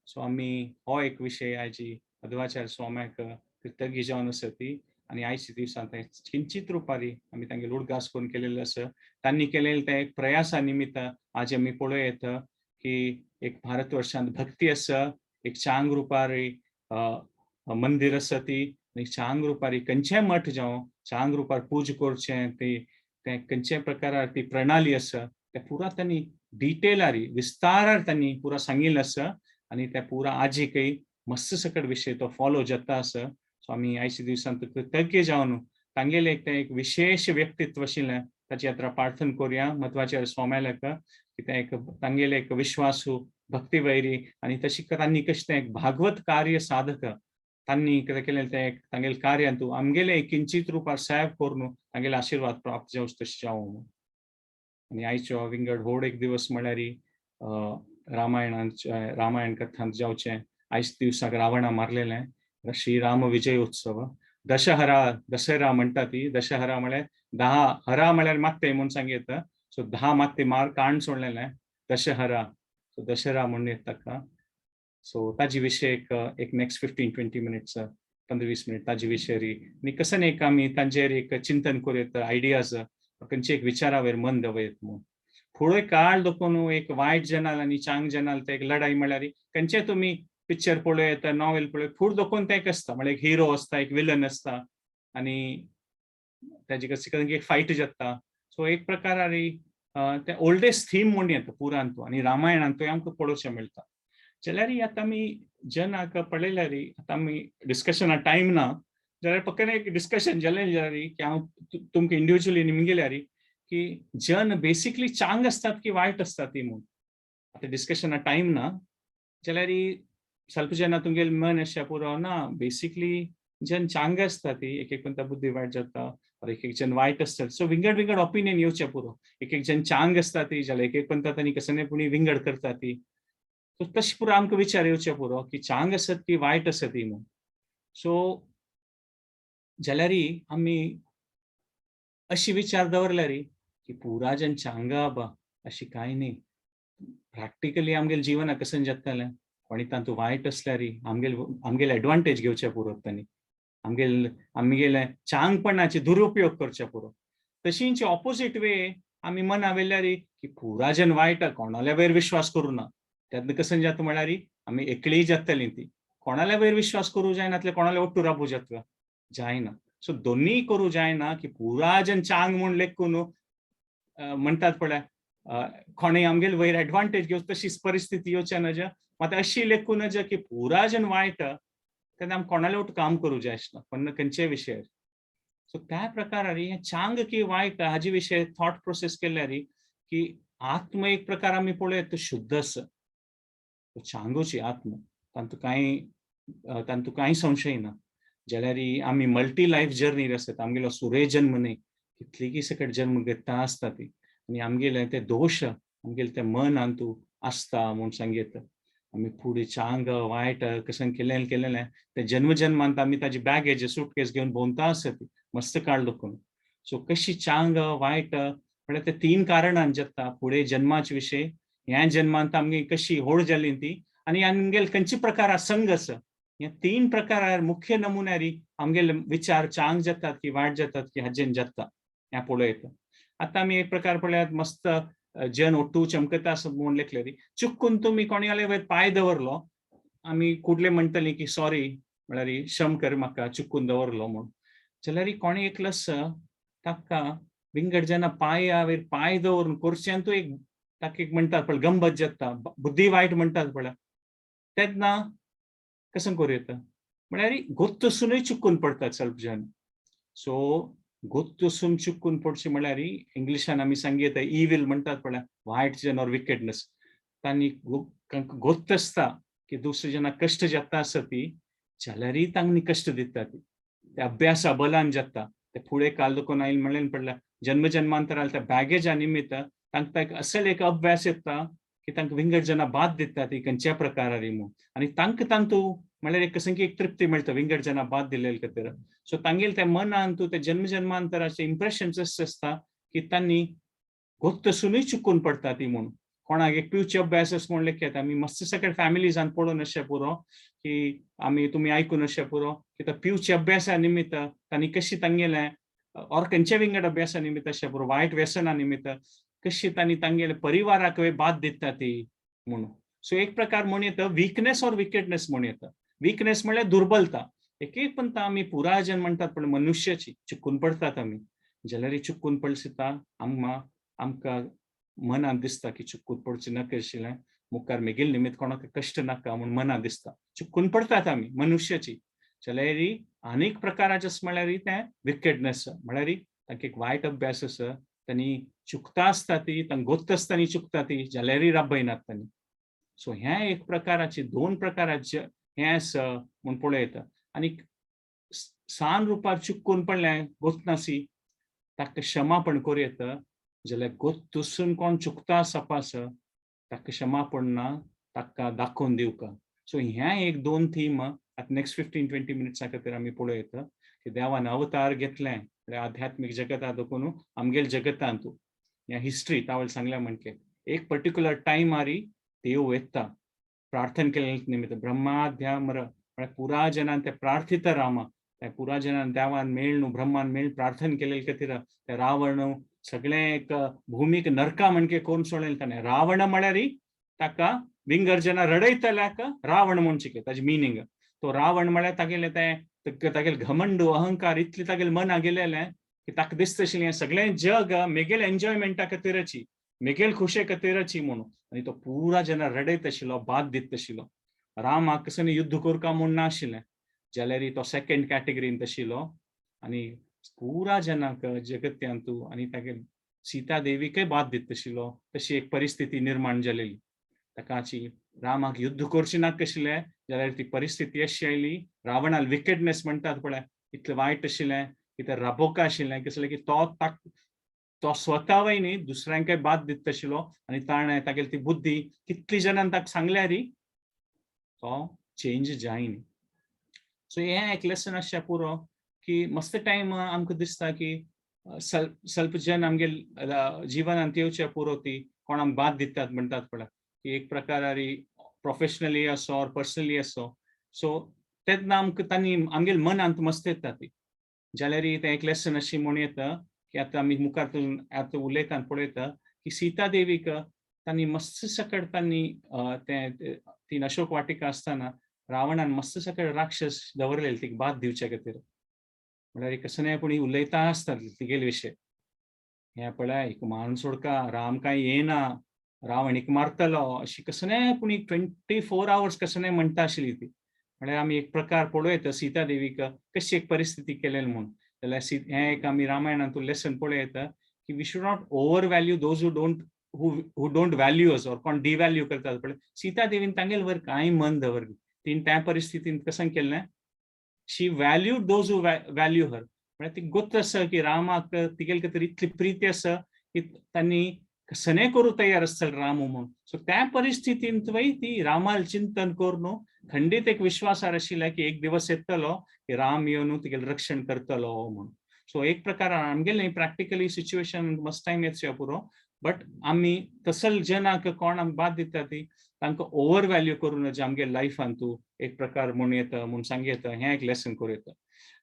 सो आमी हो एक विशय आयची मध्वाचार्य स्वाम्याक कृतज्ञ जावन आसा ती आनी आयच्या दिवसांत किंचित रुपारी आमी तांगे उडगास करून केलेले आसा. तांणी केलेले ते एक प्रयासा निमित्त आज आमी पळयत की एक भारतवर्षांत भक्ती आसा, एक चांग रुपारी मंदिर आसा ती, एक चांग रुपारी खंयचेय मठ जावं चांग रुपार पूज करचें ते खंयचे प्रकारार ती प्रणाली आसा ते पुरा तांणी डिटेलारी विस्तारार तांणी पुरा सांगिल्लें आसा आनी ते पुरा आजीकय मस्त सकट विशय तो फॉलो जाता आसा. सो आमी आयच्या दिवसांत कृतज्ञ जावन तांगेले एक विशेष व्यक्तित्व आशिल्लें ताची यात्रा प्रार्थना करुया मध्वाचार्य स्वाम्याक की ते एक तांगेले एक विश्वासू भक्ती वैरी आनी तशी तांणी कशें तें एक भागवत कार्य साधक तांणी कितें केलें तें तांगेले कार्यान तूं आमगेले किंचित रुपार सेव करून तांगेले आशीर्वाद प्राप्त जावंच तशें जावं. आनी आयचो विंगड व्हड एक दिवस म्हळ्यार रामायण कथांत जावचें. आयज दिवसाक रावणा मारलेलें श्रीराम विजय उत्सव दशहरा म्हणटा ती. दशहरा म्हळ्यार 10 हरा म्हळ्यार मात्ते म्हूण सांगितलं. सो 10 मात्ते काण सोडलेलें दशहरा. सो दशहरा म्हणून ताका. सो ताजे विशय एक नेक्स्ट 15-20 मिनिट्स 15-20 मिनिट ताजे विशय आनी कसन एक आमी तांचेर एक चिंतन करूं आयडियाज खंयचे एक विचारावेर मन दवरत म्हणून. फुडें काळ देखून एक वायट जनाल आनी चांग जनाल ते एक लढाई म्हळ्यार खंयचे तुमी पिक्चर पळयत नॉवेल पळयत फुडें देखून ते एक आसता म्हळ्यार एक हिरो आसता एक विलन आसता आनी ताजे कशें एक फायट जाता. सो एक प्रकारारी ते ओल्डेस्ट थीम म्हूण येता पुरांत आनी रामायणांत तो आमकां पळोवचें मेळटा. जाल्यार आतां आमी जनाक पळयल्यार आतां आमी डिस्कशना टायम ना जाल्यार फकत एक डिस्कशन जालें जाल्यार की हांव तुमकां इंडिव्हिज्युअली निमगेल्यार की जन बेसिकली चांग असतात की वायट असतात ती म्हूण. आतां डिस्कशना टायम ना जाल्यार ಸ್ವಲ್ಪ ಜನ तुमगेल मन अशें पुरो ना बेसिकली जन चांग आसता ती एक कोणता बुद्धी वायट जाता एक जन वायट असतात. सो विंगड ओपिनियन येवचें पुरो. एक जन चांग आसता ती जाल्यार एक कोणता तांणी कसनेपुणी विंगड करता ती. सो तशें पुरो आमकां विचार येवचें पुरो की चांग आसत की वायट आसा ती म्हूण. सो जाल्यार आमी अशी विचार दवरल्यार की पुरा जन चांगा बा अशी कांय न्ही. प्रॅक्टिकली आमगेल जिवनाक कसन जातलें कोणी तातूंत वायट असल्यार आमगेले एडवांटेज घेवचे पुरो तांणी आमगेले चांगपणाचे दुरुपयोग करचे पुरो. तशींच ऑपोजीट वे आमी मना वेल्यार की पुरा जन वायट कोणाल्या वयर विश्वास करूं ना. तेन्ना कसन जाता म्हळ्यार आमी एकलीं जातलीं ती. कोणाल्या वयर विश्वास करूं जायनातले कोणाल्या ओट्टू राबूं जायना. सो दोन्ही करूं जायना की पुरा जन चांग म्हूण लेखून म्हणटात पळय कोणें आमगेले वयर एडवांटेज घेवं तशीच परिस्थिती येवचे नज मात अशी लेखून नज की पुरा जन वायट तेन्ना आमी कोणाले ओट काम करूं जाय आसना पण खंयचे विशय. सो त्या प्रकारार हे चांग की वायट हाजे विशय थॉट प्रोसेस केल्यार की आत्म एक प्रकार आमी पळयत तो शुद्ध आसा. चांगूची आत्म तांतूं कांय संशय ना. जाल्यार आमी मल्टी लायफ जर्नीर आसत. आमगेलो सुरे जन्म न्ही कितलीं सकट जन्म घेता आसता ती आनी आमगेले ते दोश आमगेले ते मन हातूं आसता म्हूण सांगीत आमी फुडें चांग वायट कशें केलेलें ते जन्मांत आमी ताजी बॅगेज सूटकेस घेवन भोंवता आसत मस्त काळ देखून. सो कशी चांग वायट म्हळ्यार ते 3 कारणान जाता. फुडें जन्माचे विशय ह्या जन्मांत आमगे कशी होड जाली ती आणि आमगेल खंयची प्रकार संघ आसा हे 3 प्रकार मुख्य नमुन्यारी आमगेल विचार चांग जातात की वाट जातात की हाजेन जाता ह्या पळयत. आता आमी एक प्रकार पळयात मस्त जन ओट्टू चमकता असं म्हणून लेखलेली चुकून तुम्ही कोणाले वयर पाय दवरलो आमी कुडले म्हणटली की सॉरी म्हळ्यार क्षम कर म्हाका चुकून दवरलो म्हणून जाल्यार कोणी एकलस ताका विंगड जेन्ना पांयावेर पाय दवरून कुर्च्यांतू एक ताका एक म्हणटात पळय गंमत जाता बुद्धी वायट म्हणटात पळय तेन्ना कसं करूं येता म्हळ्यार गोत्तसूनय चुकून पडतात स्वल्प जन सो गोत्तसून चुकून पडचे म्हळ्यार इंग्लिशान आमी सांगीत इविल म्हणटात पळय वायट जन ऑर विकेडनेस तांणी गोत्त आसता की दुसरे जनाक कश्ट जाता आसा ती जाल्यारय तांणी कश्ट दिता ती ते अभ्यासा बलान जाता ते फुडें काल दुखून आयले म्हणलें पडल्या जन्म जन्मांतराल त्या बॅगेजा निमित्त तांकां एक असल एक अभ्यास येता की तांकां विंगड जना बाद दिता ती खंयच्या प्रकारारी म्हणून आनी तांकां तांतू म्हळ्यार एक कसं की एक तृप्ती मेळटा विंगड जना बाद दिलेले खातीर सो तांगेल त्या मनान तूं ते जन्म जन्मांतराचे इम्प्रेशन्स अशें आसता की तांणी गोत्तसूनय चुकून पडटा ती म्हणून कोणाक एक पिवचे अभ्यास अशें म्हण लेखयात आमी मस्त सगळे फॅमिलीजान पळोवन अशें पुरो की आमी तुमी आयकून अशें पुरो की तो पिवचे अभ्यासा निमित्त तांणी कशी तांगेलें ऑर खंयच्या विंगड अभ्यासा निमित्त अशें पुरो वायट व्यसना निमित्त कशी तांणी तांगेले परिवाराक बाद दिता ती म्हणून सो एक प्रकार म्हण येता वीकनेस ऑर विकेडनेस म्हण येता वीकनेस म्हळ्यार दुर्बलता एक पण आमी पुराजन म्हणटात पण मनुष्याची चुकून पडतात आमी जाल्यार चुकून पडटा आमकां मनान दिसता की चुकून पडचें नाका आशिल्लें मुखार मेगेल निमित्त कोणाक कश्ट नाका म्हूण मनान दिसता चुकून पडतात आमी मनुष्याची जाल्यार अनेक प्रकाराचे म्हळ्यार तें विकेडनेस म्हळ्यार तांकां एक वायट अभ्यास आसा तांणी चुकता आसता ती तांकां गोत्त आसतना चुकता ती जाल्यारय राबयनात तांणी सो हे एक प्रकाराचे 2 प्रकाराचे हे आसा म्हूण पळयता आनी सान रुपार चुकून पडलें गोत्तनासी ताका क्षमापण करूं येता जाल्यार गोत्तसून कोण चुकता सपास ताका क्षमापण ना ताका दाखोवन दिवका सो हे एक 2 थीम आतां नेक्स्ट 15-20 मिनिट्सां खातीर आमी पळयता की देवान अवतार घेतलें आध्यात्मीक जगतात देखून आमगेल जगतांत ह्या हिस्ट्री तावळ सांगल्या म्हणके एक पर्टिक्युलर टायमारी देव येता प्रार्थना केले निमित्त ब्रह्माध्यामर म्हळ्यार पुरा जनान ते प्रार्थित रामा त्या पुरा जनान देवान मेळ न्हू ब्रह्मान मेळ प्रार्थना केले खातीर ते रावण सगळे एक भूमीक नरका म्हणके कोण सोडले ताणें रावण म्हळ्यार ताका विंगड जना रडयतल्याक रावण म्हणचे ताजे मिनींग तो रावण म्हळ्यार तागेले घमंड अहंकार इतले तागेले मना गेलेले की ताका दिसता आशिल्लें सगळें जग मेगेल एन्जॉयमेंटा खातीरची मेगेल खुशे खातीरची म्हणून आनी तो पुरा जना रडयत आशिल्लो बाद दित आशिल्लो रामाक कसं युद्ध करता म्हूण नाशिल्लें जाल्यार तो सेकंड कॅटेगरीन आशिल्लो आनी पुरा जनाक जगत्यांतू आनी तागे सीता देवीकय बाद दित आशिल्लो तशी एक परिस्थिती निर्माण जालेली ताकाची रामाक युद्ध करचें नाका आशिल्लें जाल्यार ती परिस्थिती अशी आयली रावणाल विकेडनेस म्हणटात पळय इतलें वायट आशिल्लें की ते राबोवका आशिल्लें कसलें की तो स्वता न्ही दुसऱ्यांकय बाद दित आशिल्लो आनी ताणें तागेली ती बुद्धी कितली जणांनी ताका सांगल्यार तो चेंज जायना सो हें एक लेसन अशें पुरो की मस्त टायम आमकां दिसता की स्वल्प जन आमगेल जिवनांत येवचे पुरो ती कोणाक बाद दितात म्हणटात पळय की एक प्रकारारी प्रोफेशनली असो ऑर पर्सनली असो सो तेन्ना आमकां तांणी आमगेल मनांत मस्त येता ती जाल्यार तें एक लेसन अशी म्हूण येता की आतां आमी मुखार आतां उलयता पळयता की सीता देवीक तांणी मस्त सकट तांणी ती अशोक वाटिका आसतना रावणान मस्त सकट राक्षस दवरलेले तिका बाद दिवचे खातीर म्हळ्यार कसलेंय उलयता आसता तिगेले विशय हे पळय एक मान सोडका राम कांय येना रावण एक मारतलो अशी कसलेंय 24 आवर्स कसलेंय म्हणटा आशिल्ली ती म्हळ्यार आमी एक प्रकार पळयता सीता देवीक कशी एक परिस्थिती केलेली म्हणून जाल्यार हे एक आमी रामायणांतून लेसन पळयता की we should not over value those who don't value us or कोण डिवॅल्यू करतात पळय सीता देवीन तांगेले वर कांय मन दवरली तीन त्या परिस्थितीन कसं केलें शी वॅल्यूड दोज हू वॅल्यू हर म्हळ्यार ती गोत्त आसा की रामाक तिगेले खातीर इतली प्रिती आसा की तांणी कसलेंय करूं तयार आसतले राम म्हणून सो त्या परिस्थितीन ती रामाल चिंतन करून खंडीत एक विश्वासार आशिल्ले की एक दिवस येतलो की राम येवन तिगेलें रक्षण करतलो म्हणून सो एक प्रकार आमगेलें प्रॅक्टिकली सिच्युएशन मस्ट टायम येतशें पुरो बट आम्ही तसल जनाक कोण आमकां बाद दिता ती तांकां ओवर व्हॅल्यू करून आमगे लायफान तूं एक प्रकार म्हूण येता म्हूण सांग येता हें एक लेसन करूं येता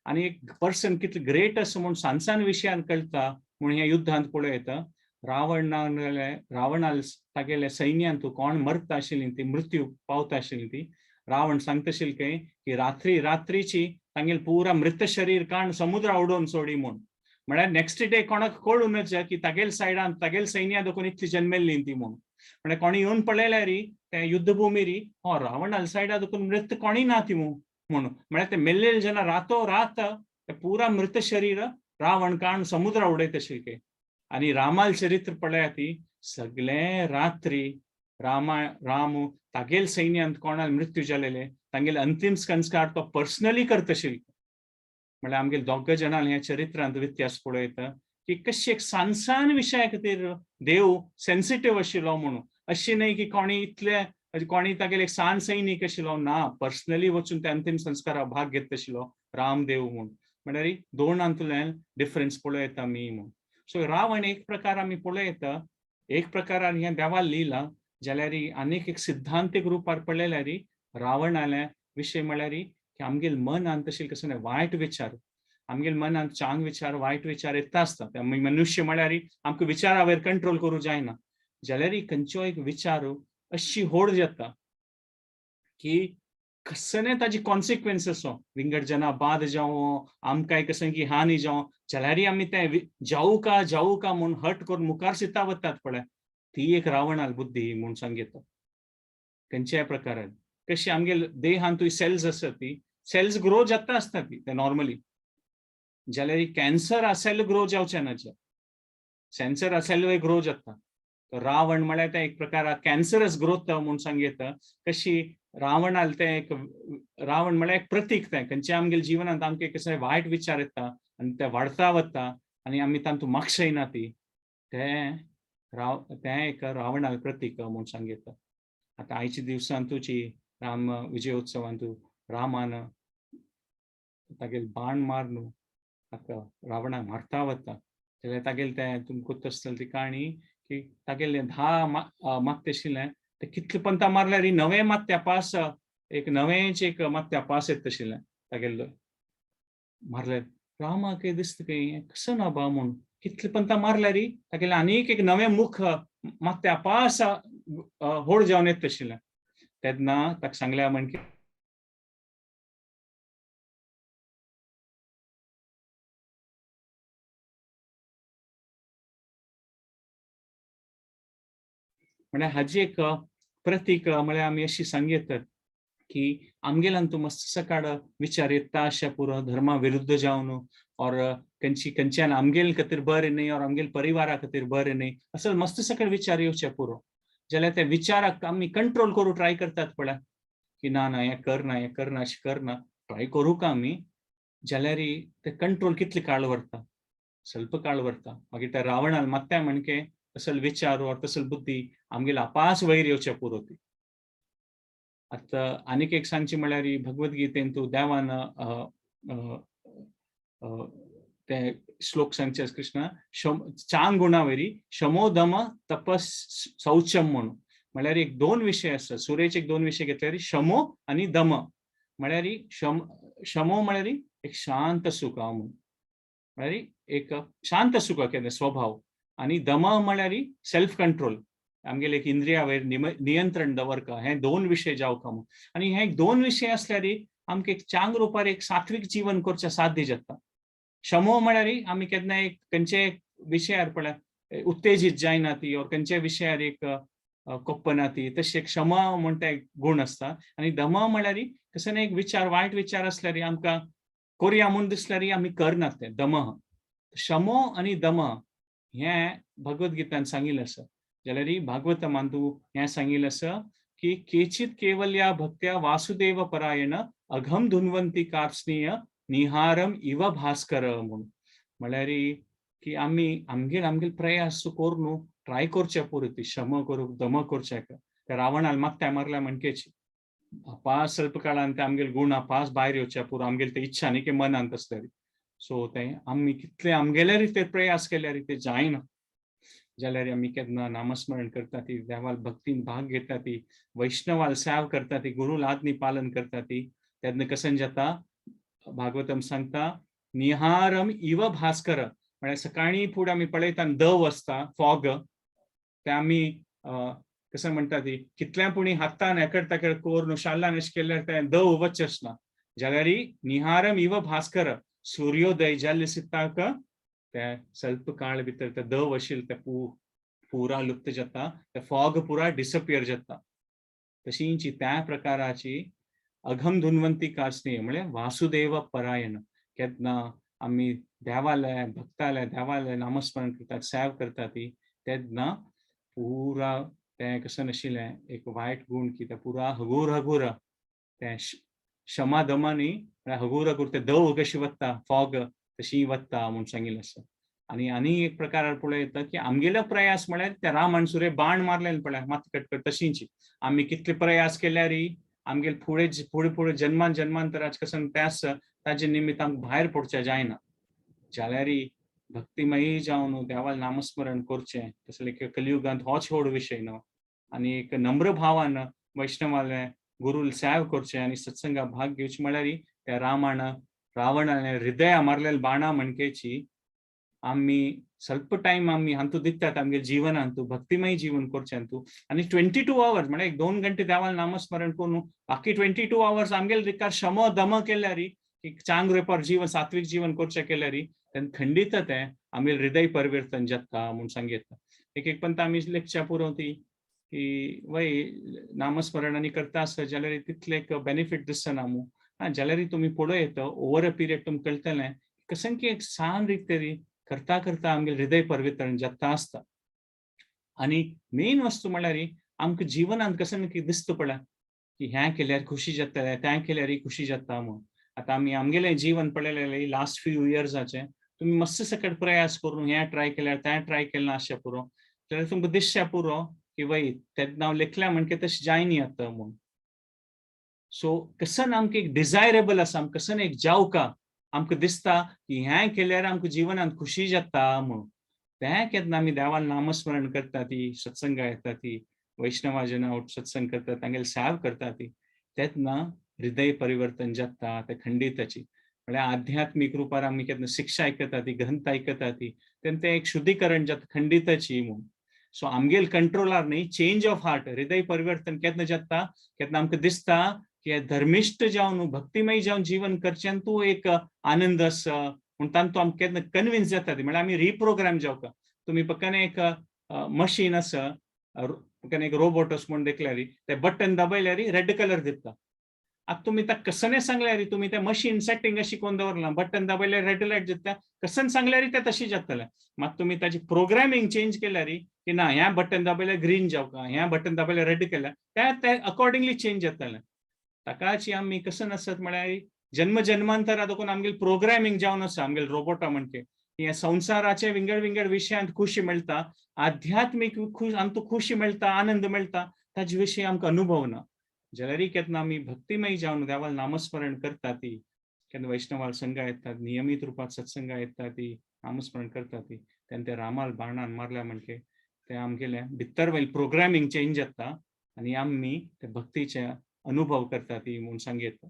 आनी एक पर्सन कितले ग्रेट आसा म्हूण सांसान विशयान कळटा म्हूण हे युद्धांत पळोवं येता रावणाल तागेले सैन्यान तूं कोण मरता आशिल्लीं ती मृत्यू पावता आशिल्लीं ती रावण सांगता आशिल्लें की रात्रीची तांगेले पुरा मृत शरीर काण समुद्रा उडोवन सोडी म्हूण म्हळ्यार नेक्स्ट डे कोणाक कळूनच की तागेले सायडान तागेले सैन्या देखून इतली जन्मेल्लीं ती म्हूण म्हळ्यार कोणी येवन पळयल्यार ते युद्धभुमीर हो रावणाल सायडा देखून मृत कोणी ना ती म्हणून म्हळ्यार ते मेल्लेले जना रातो रात ते पुरा मृत शरीर रावण काण समुद्रा उडयत आशिल्ले आणि रामाल चरित्र पळयात ती सगळे रात्री राम तागेल सैन्यांत कोणाल मृत्यू जालेले तांगेले अंतिम संस्कार तो पर्सनली करता आशिल्लो म्हळ्यार आमगे दोग जाणां ह्या चरित्रांत व्यत्यास पळोवं येता की कशी एक सांसान विशया खातीर देव सेन्सिटिव्ह आशिल्लो म्हणून अशें न्हय की कोणी इतले कोणी तागेले एक सान सैनीक आशिल्लो ना पर्सनली वचून ते अंतिम संस्काराक भाग घेत आशिल्लो रामदेव म्हणून म्हळ्यार दोनांतल्यान डिफरन्स पळोवं येता आमी म्हणून सो रावण एक प्रकार आमी पळोवं येता एक प्रकारान हें देवान लिहिलां जाल्यार आनीक एक सिद्धांतीक रुपार पळयल्यार रावणाल्या विशय म्हळ्यार की आमगेल मनांत तशें कसं वायट विचार आमगेल मनांत चांग विचार वायट विचार येता आसता मनुष्य म्हळ्यार आमकां विचारावेर कंट्रोल करूं जायना जाल्यार खंयचो एक विचार अशी होड जाता की कसने ताजी कॉन्सिक्वेन्सीस विंगड जना बाद जावं आमकां कसं की हानी जावं जाल्यार आमी ते जावं का म्हूण हट करून मुखार चिंता वतात पळय ती एक रावणाल बुद्धी म्हूण सांगता खंयच्याय प्रकारान कशी आमगे देहांत तुवें सेल्स आसा ती सेल्स ग्रो जाता आसता ती ते नॉर्मली जाल्यार कॅन्सर सेल ग्रो जावचे ना सेन्सर सेल ग्रो जाता रावण म्हळ्यार ते एक प्रकार कॅन्सरस ग्रोथ म्हूण सांगता कशी रावणाल ते एक रावण म्हळ्यार एक प्रतीक ते खंयच्या आमगे जिवनांत आमकां कसले वायट विचार येता आनी ते वाडता वता आनी आमी तातूंत मागशे येना ती ते एक रावणाल प्रतीक म्हूण सांगता आतां आयच्या दिवसांत तुजी राम विजय उत्सवान तूं रामान तागेले बाण मार न्हू ताका रावणाक मारता वता जाल्यार तागेले ते तुमकां कोत्ता आसतली ती काणी की तागेले 10 मात्ते आशिल्ले ते कितले पंता मारल्यार नवे मात्या पास एक नवेंच एक मात्या पास येता आशिल्लें तागेले मारल्यार रामाक दिसता की कसो ना बा म्हूण कितले पंता मारल्यार तागेले आनीक एक नवे मुख मात्या पास होड जावन येता आशिल्लें तेन्ना ताका सांगल्या म्हण म्हळ्यार हाजी एक प्रतीक म्हळ्यार आमी अशी सांगतात की आमगेल्यान तूं मस्त सकाळ विचार येता अशें पुरो धर्मा विरुद्ध जावन और खंयच्यान आमगेल खातीर बरें न्हय और आमगेल परिवारा खातीर बरें न्हय असो मस्त सकाळ विचार येवचे पुरो जाल्यार त्या विचाराक आमी कंट्रोल करूं ट्राय करतात पळय की ना हें करना अशें करना ट्राय करूं का आमी जाल्यार ते कंट्रोल कितले काळ व्हरता ಸ್ವಲ್ಪ काळ व्हरता मागीर त्या रावणाल मात्या म्हणके तसल विचार और तसल बुद्धी आमगेले अपास वयर येवचे पुरो ती आता आनीक एक सांगची म्हळ्यार भगवद्गीतेन तूं देवान ते श्लोक सांगचे कृष्ण चांग गुणावरी शमो दम तपस शौचम म्हणून म्हळ्यार एक 2 विशय आसा सुरेचे एक 2 विशय घेतल्यार शमो आनी दम म्हळ्यार शमो म्हळ्यार एक शांत सुख म्हळ्यार एक शांत सुख केले स्वभाव आनी दम म्हळ्यार सेल्फ कंट्रोल आमगेले एक इंद्रिया वयर नियंत्रण दवरका हे 2 विशय जावका म्हणून आनी हे 2 विशय असल्यार आमकां एक चांग रुपार एक सात्विक जीवन करचें साध्य जाता शमो म्हळ्यार आमी केन्ना एक खंयचे विशयार पळय उत्तेजीत जायना ती और खंयचे विशयार एक कोप्पना ती तशें क्षमा म्हणटा एक गुण आसता आनी दम म्हळ्यार कसं एक विचार वायट विचार असल्यार आमकां कोरया म्हूण दिसल्यार आमी करनात ते दम शमो आनी दम हें भगवद्गीतान सांगिल्लें आसा जाल्यार भागवतमान तूं हें सांगिल्लें आसा की केचित केवल्या भक्त्या वासुदेव परायण अघम धुन्वंती कार्ष्णीय निहारम इव भास्कर म्हणून म्हळ्यार की आमी आमगेल प्रयास करून न्हू ट्राय करचे पुरो ती शम करूंक दम करचे त्या रावणाल मात्या मारल्या म्हणकेची अपास स्वल्प काळान ते आमगेले गुण अपास भायर येवचे पुरो आमगेले ते इच्छा न्ही की मनांत आसल्यार सो ते आमी कितले आमगेले रिते प्रयास केल्यार ते जायना जाल्यार आमी केन्ना नामस्मरण करता ती, देवाल भक्तीन भाग घेता ती, वैष्णवाल सेव करता ती, गुरुल आज्ञा पालन करता ती, तेन्ना कसन जाता, भागवतम सांगता निहारम इव भास्कर, म्हळ्यार सकाळी फुडें आमी पळयता दव आसता, फॉग, ते आमी कसं म्हणटा ती, कितल्या पुणी हातान हे करता कोर शाल्लान अशें केल्यार ते दव वच आसना, जाल्यार निहारम इव भास्कर, सूर्योदय जाल्ले सिताक ते ಸ್ವಲ್ಪ काळ भितर ते दव आशिल्ले ते पुरा लुप्त जाता, ते फॉग पुरा डिसअपियर जाता. तशींच त्या प्रकाराची अघम धुनवंती आसली म्हळ्यार वासुदेव परायण. केन्ना आमी देवाले भक्ताले देवाले नामस्मरण करतात, सेव करतात ती, तेन्ना पुरा ते कशें नाशिल्लें एक वायट गुण की ते पुरा हगूर हगूर ते क्षमा दमांनी हगूर हगूर ते दव कशी वता फॉग तशी वता म्हणून सांगिल्लें आसा. आनी एक प्रकार पळयता की आमगेलो प्रयास म्हळ्यार ते राम आनी सुरे बाण मारलेले पळय मात कटकट तशींच आमी कितले प्रयास केल्यार आमगेले फुडें जन्मान जन्मांतराचे कसन त्यास ताजे निमित्त आमकां भायर पडचें जायना. जाल्यार भक्तिमयी जावन देवाल नामस्मरण करचें, तसले कलियुगांत होच व्हड विशय न्हू. आनी एक नम्र भावान वैष्णवाले गुरुल सेव करचें आनी सत्संगात भाग घेवचें म्हळ्यार त्या रावणाने हृदया मारलेले बाणा म्हणकेची आमी ಸ್ವಲ್ಪ टाइम आमी हांतू दितात आमगे जिवनांतू भक्तिमय जीवन करचें हांतू आनी 22 hours म्हळ्यार 2 घंटे देवाल नामस्मरण करून बाकी 22 hours आमगेले रिकार शम दम केल्यार चांग रेपार जीवन सात्विक जीवन करचें केल्यार तेन्ना खंडीत ते आमगे हृदय परिवर्तन जाता म्हूण सांगितलं. एक पंत आमी लेक्चर पुरो ती की वय नामस्मरण आनी करता आसत जाल्यार तितले बेनिफिट दिसना मू जाल्यार तुमी पळयत ओवर अ पिरियड तुमकां कळटलें कशें की एक सान रितीन करता करता आमगे हृदय परिवर्तन जाता आसता. आनी मेन वस्तू म्हळ्यार आमकां जिवनांत कशें की दिसता पळय की हें केल्यार खुशी जाता तें केल्यार खुशी जाता म्हूण. आतां आमी आमगेलें जीवन पळयलें लास्ट फ्यू इयर्साचें तुमी मातसो सकट प्रयास करून हें ट्राय केल्यार तें ट्राय केलें ना अशें पुरो जाल्यार तुमकां दिसचें पुरो की वय तेन्ना हांव लेखलें म्हणके तशें जायनी आतां म्हूण. सो कसन आमकां एक डिझायरेबल आसा कसन एक जावका आमकां दिसता की हें केल्यार आमकां जिवनांत खुशी जाता म्हूण. तें केन्ना आमी देवाल नामस्मरण करता ती सत्संगा येता ती वैष्णवा जना सत्संग करता तांगेले सेव करता ती तेन्ना हृदय परिवर्तन जाता ते खंडिताची म्हळ्यार आध्यात्मिक रुपार आमी केन्ना शिक्षा आयकता ती ग्रंथ आयकता ती तेन्ना तें एक शुद्धीकरण जाता खंडिताची म्हूण. सो आमगेल कंट्रोलार न्ही चेंज ऑफ हार्ट हृदय परिवर्तन केन्ना जाता केन्ना आमकां दिसता की धर्मिष्ठ जावन भक्तिमय जावन जीवन करचें तूं एक आनंद आसा म्हूण तांतू आमकां केन्ना कन्विन्स जाता ती म्हळ्यार आमी रिप्रोग्राम जावका. तुमी पक्कन एक मशीन आसा पक्कन एक रोबोट आसा म्हूण देखल्यार ते बटन दाबयल्यार रेड कलर दिता. आतां तुमी ताका कसने सांगल्यार तुमी तें मशीन सेटिंग अशी करून दवरलां बटन दाबयल्यार रेड लायट जाता कसन सांगल्यार तें तशें जातलें. मात तुमी ताची प्रोग्रामींग चेंज केल्यार की ना ह्या बटन दाबयल्यार ग्रीन जावका ह्या बटन दाबयल्यार रेड केल्यार तें अकॉर्डिंगली चेंज जातलें. ताकाची आमी कसन आसत म्हळ्यार जन्म जन्मांतरा देखून आमगेली प्रोग्रामींग जावन आसा आमगेले रोबोटा म्हणके हे संवसाराचे विंगड विंगड विशयांत खुशी मेळटा आध्यात्मीक आमकां खुशी मेळटा आनंद मेळटा ताजे विशीं आमकां अनुभव ना. जाल्यार केन्ना आमी भक्तिमय जावन देवाल नामस्मरण करता ती केन्ना वैष्णवाल संघा येतात नियमीत रुपात सत्संगा येता ती नामस्मरण करता ती तेन्ना ते रामाल बाणान मारल्या म्हणके ते आमगेले भितर वयले प्रोग्रामींग चेंज जाता आनी आमी ते भक्तीचे अनुभव करता ती म्हूण सांगितलं.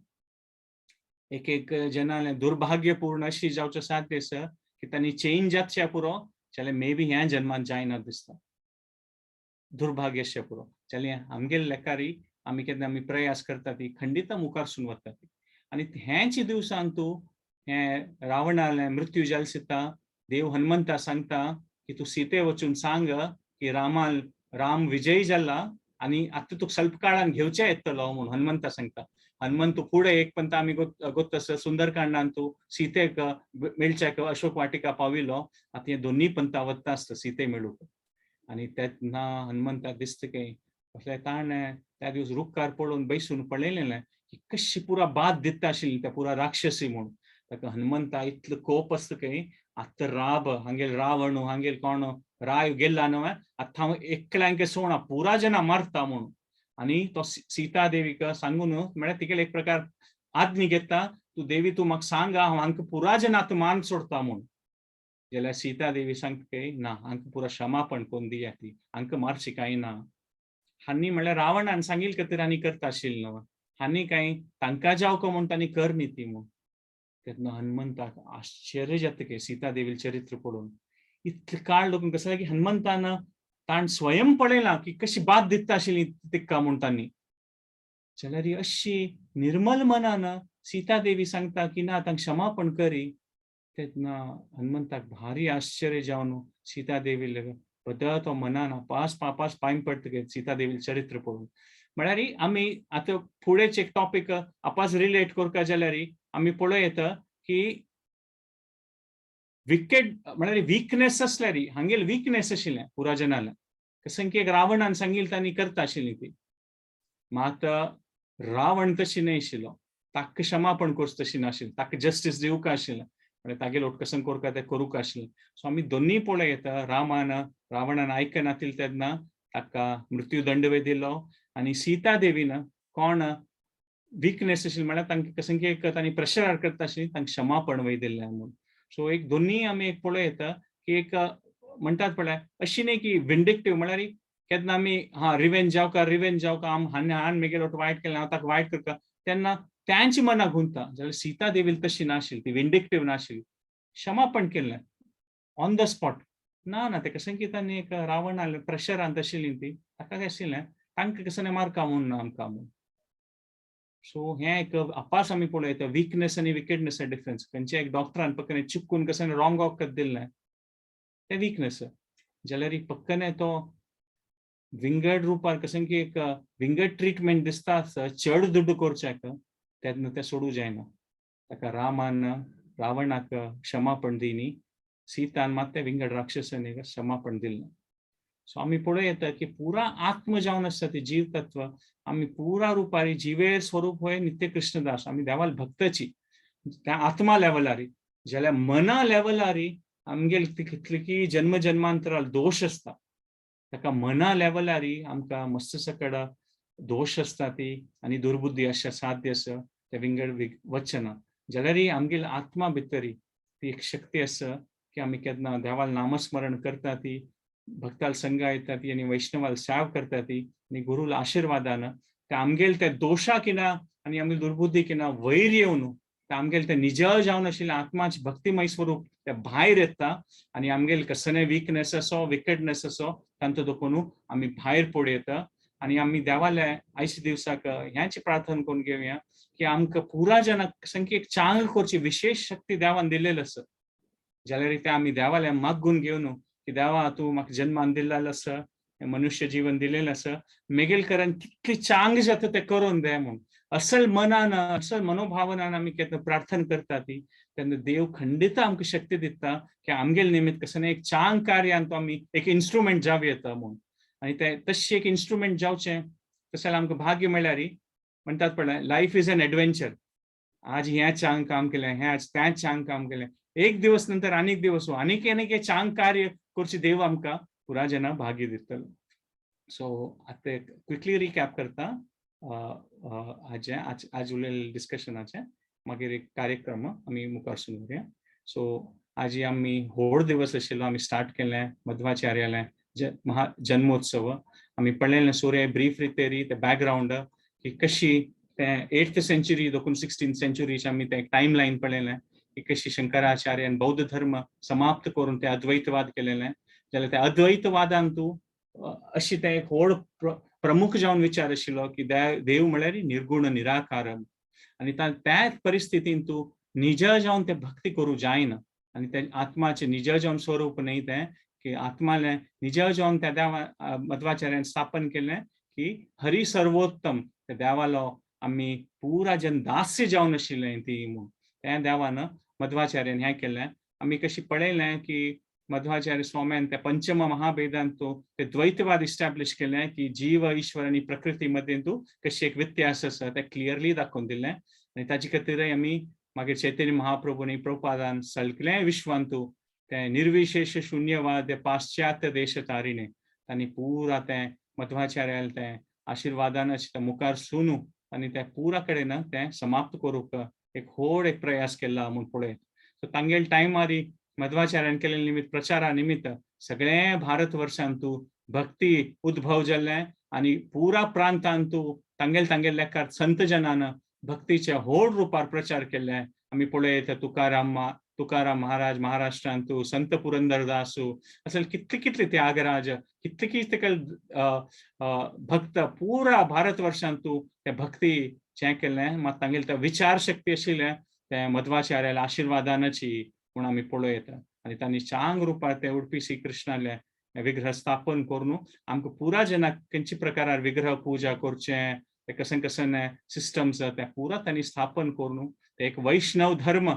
एक जनाले दुर्भाग्यपूर्ण अशी जावचें साध्य आसा की तांणी चेंज जातशें पुरो जाल्यार मे बी ह्या जन्मांत जायना दिसता. दुर्भाग्यशें पुरो जाल्यार आमगेले लेखारी आमी केन्ना आमी प्रयास करता ती खंडित मुखार सुन वता ती आनी हेच दिवसांत तूं हें रावणाले मृत्यू जाल सिता देव हनुमंता सांगता की तूं सीते वचून सांग की राम विजयी जाला आनी आतां तुका ಸ್ವಲ್ಪ काळान घेवचें येतलो म्हूण हनुमंता सांगता. हनुमंत फुडें एक पंत आमी गोत्ता आसा सुंदरकांडांत तूं सीतेक मेळचेक अशोक वाटिका पाविल्लो आतां हे दोनी पंता वता आसता सीते मेळूक आनी तेन्ना हनुमंताक दिसता की असले ताण त्या दिवस रुखार पळोवन बैसून पळयलें की कशी पुरा बाद दिता आशिल्ली त्या पुरा राक्षसी म्हूण. ताका हनुमंता इतलो कोप आसता की आतां हांगेल रावण हांगेल कोण राय गेल्ला न्हू आतां हांव एकल्यांके सोडा पुरा जना मारता म्हणून आनी तो सीता देवीक सांगून म्हळ्यार तिगेले एक प्रकार आज्ञा घेता तूं देवी तूं म्हाका सांग हांव हांकां पुरा जना आतां मान सोडता म्हूण. जाल्यार सीता देवी सांगता ना हांकां पुरो क्षमापण कोन्न दिया ती हांकां मारची कांय ना. हांणी म्हळ्यार रावणान सांगिल्ले खातीर आनी करता आशिल्ली न्हू. हांणी कांय तांकां जावको म्हूण तांणी कर न्ही ती म्हूण. तेन्ना हनुमंताक आश्चर्य जाता की सीता देवीचें चरित्र पळोवन. इतले काळ लोकून कसं की हनुमंतान ताण स्वयं पळयलां की कशी बाद दिता आशिल्ली तिका म्हूण तांणी. जाल्यार ही अशी निर्मल मनान सीता देवी सांगता की ना तांकां क्षमापण करी. तेन्ना हनुमंताक भारी आश्चर्य जावन सीता देवी बदल तो मनान आपास पापास पांय पडटकीर सीता देवीचें चरित्र पळोवन. म्हळ्यार आमी आतां फुडेंच एक टॉपीक आपास रिलेट करता जाल्यार आमी पळोवं येता की विकेड म्हळ्यार वीकनेस आसल्यार हांगेल वीकनेस आशिल्लें पुराजनाला. कसं की एक रावणान सांगिल्लें तांणी करता आशिल्लीं ती. मात रावण तशी न्हय आशिल्लो. ताका क्षमापण करची तशी नाशिल्ली. ताका जस्टीस दिवंक आशिल्लें. म्हळ्यार तागेले कसं करता तें करूंक आशिल्लें. सो आमी दोनीय पळोवं येता रावणान आयकनाशिल्लें तेन्ना ताका मृत्यूदंड दिलो आनी सीता देवीन कोण वीकनेस आशिल्ली म्हळ्यार तांकां कसं की तांणी प्रेशर करता आशिल्लीं तांकां क्षमापण दिल्लें म्हणून. सो एक दोनीय आमी एक पळोवं येता की एक म्हणटात पळय अशी न्हय की विंडिक्टीव म्हळ्यार केन्ना आमी रिवेंज जावका हांवें म्हगेलो वायट केलें हांव ताका वायट करता तेन्ना त्यांची मनां गुंता. जाल्यार सीता देवी तशी नाशिल्ली. ती विंडिक्टीव नाशिल्ली. क्षमापण केलें ऑन द स्पॉट. ना ते कसं की तांणी एक रावणान प्रेशरान आशिल्लीं ती ताका काय आशिल्लें तांकां कसं मारका म्हूण आमकां म्हूण. सो हें एक आपास आमी पळोवं येता वीकनेस आनी विकेडनेस डिफरन्स. खंयच्या एक डॉक्टरान पक्कने चिक्कून कसं रॉंग वखद दिलें तें वीकनेस. जाल्यार पक्कने तो विंगड रुपार कसं की एक विंगड ट्रीटमेंट दिसता आसता चड दुड्ड करच्याक तेन्ना तें सोडूं जायना. ताका रावणाक क्षमापण दिनी सीतान मात त्या विंगड राक्षसांनी क्षमापण दिलें. सो आमी पळोवं येता की पुरा आत्म जावन आसता ती जीव तत्व आमी पुरा रुपारी जिवेर स्वरूप होय नित्य कृष्णदास आमी देवाल भक्तची त्या आत्मा लेवलार. जाल्यार मना लेवलार आमगेल कितले की जन्म जन्मांतराल दोष आसता. ताका मना लेवलार आमकां मस्तसकड दोष आसता ती आनी दुर्बुद्धी अशें साध्य आसा ते विंगड वचना. जाल्यार आमगेल आत्मा भितर ती एक शक्ती आसा की आमी केन्ना देवाल नामस्मरण करता ती भक्ताल संघा येता ती आनी वैष्णवाल सेवा करता ती आनी गुरुल आशिर्वादान ते आमगेल ते दोशा किना आनी आमगेल दुर्बुद्धी किना वयर येवन ते आमगेल ते निजळ जावन आशिल्लें आत्माचें भक्तिमय स्वरूप ते भायर येता आनी आमगेल कसले वीकनेस असो विकेडनेस असो तांचो दोखून आमी भायर पडयता. आनी आमी देवाले आयच्या दिवसाक ह्याची प्रार्थना करून घेवया की आमकां पुरा जनाक संख्या एक चांग करची विशेष शक्ती देवान दिलेली आसा. जाल्यार ते आमी देवाले मागून घेवन की देवा तूं म्हाका जन्मान दिल्लो आसा मनुष्य जीवन दिलेलें आसा मेगेल कारण कितली चांग जाता तें करून दे म्हूण असल मनान असल मनोभावनान आमी केन्ना प्रार्थना करता ती तेन्ना देव खंडित आमकां शक्ती दिता की आमगेल निमित्त कसं एक चांग कार्यान तो आमी एक इन्स्ट्रुमेंट जावं येता म्हूण. आनी ते तशें एक इन्स्ट्रुमेंट जावचें तशें आमकां भाग्य मेळ्ळ्यार म्हणटात पळय लायफ इज एन एडवेंचर. आज हें चांग काम केलें हें आज तें चांग काम केलें एक दिवस नंतर आनीक दिवस आनीक चांग कार्य करची देव आमकां पुरा जना भाग्य दितलो. सो आतां क्विकली रिकॅप करता आज उलयलें डिस्कशनाचें मागीर एक कार्यक्रम आमी मुखार सुरू करुया. सो आज आमी व्हड दिवस आशिल्लो आमी स्टार्ट केलें मध्वाचार्यालय जन्मोत्सव आमी पळयलें सूर्य ब्रीफ रितेरी ते बॅकग्रावंड की कशी ते 8th सेंचुरी दोकून 16th सेंचुरीचे आमी ते टायम लायन पळयलें की कशी शंकराचार्यान बौद्ध धर्म समाप्त करून ते अद्वैतवाद केलेलें. जाल्यार त्या अद्वैतवादान तूं अशी ते एक व्हड प्रमुख जावन विचार आशिल्लो की देव म्हळ्यार निर्गुण निराकार आनी त्या परिस्थितीन तूं निजळ जावन ते भक्ती करूं जायना आनी ते आत्माचें निजळ जावन स्वरूप न्हय तें की आत्माले निजळ जावन त्या देवा मध्वाचार्यान स्थापन केलें की हरी सर्वोत्तम त्या देवालो आमी पुरा जन दास्य जावन आशिल्लें ती म्हूण त्या देवान मध्वाचार्यान हें केलें. आमी कशी पळयलें की मध्वाचार्य स्वाम्यान त्या पंचम महाभेदांत ते द्वैतवाद इस्टॅब्लिश केलें की जीव ईश्वर आनी प्रकृती मदें तूं कशी एक व्यत्यास आसा तें क्लियरली दाखोवन दिलें. आनी ताचे खातीर आमी मागीर चैतन्य महाप्रभूनी प्रभुपादान सगळें विश्वान तूं ते निर्विशेष शून्यवाद पाश्चात्य देश तारिणे तांणी पुरा ते मध्वाचार्याल ते आशिर्वादान ते मुखार सुनू आनी ते पुरा कडेन ते समाप्त करूंक एक व्हड एक प्रयास केला म्हूण पळय. सो तांगेल टायमार मध्वाचार्यान केलेल्या निमित्त प्रचारा निमित्त सगळे भारत वर्षांतू भक्ती उद्भव जाल्ले आणि पुरा प्रांतांतू तांगेल तांगेल लेखार संत जनानं भक्तीच्या होड रुपार प्रचार केले. आम्ही पळयत तुकाराम महाराज महाराष्ट्रांतू संत पुरंदरदासू असल कितले कितले त्यागराज कितले कितले भक्त पुरा भारत वर्षांतू त्या भक्ती चे केले. मग तांगेल त्या विचार शक्ती आशिल्ले त्या मध्वाचार्याला आशीर्वादानाची म्हणून आम्ही पळयत आणि तांणी चांग रुपार ते उडपी श्री कृष्णाले विग्रह स्थापन करून आमकां पुरा जनाक खंयची प्रकारार विग्रह पूजा करचें ते कसन कसन सिस्टम्स त्या पुरा तांणी स्थापन करून ते एक वैष्णव धर्म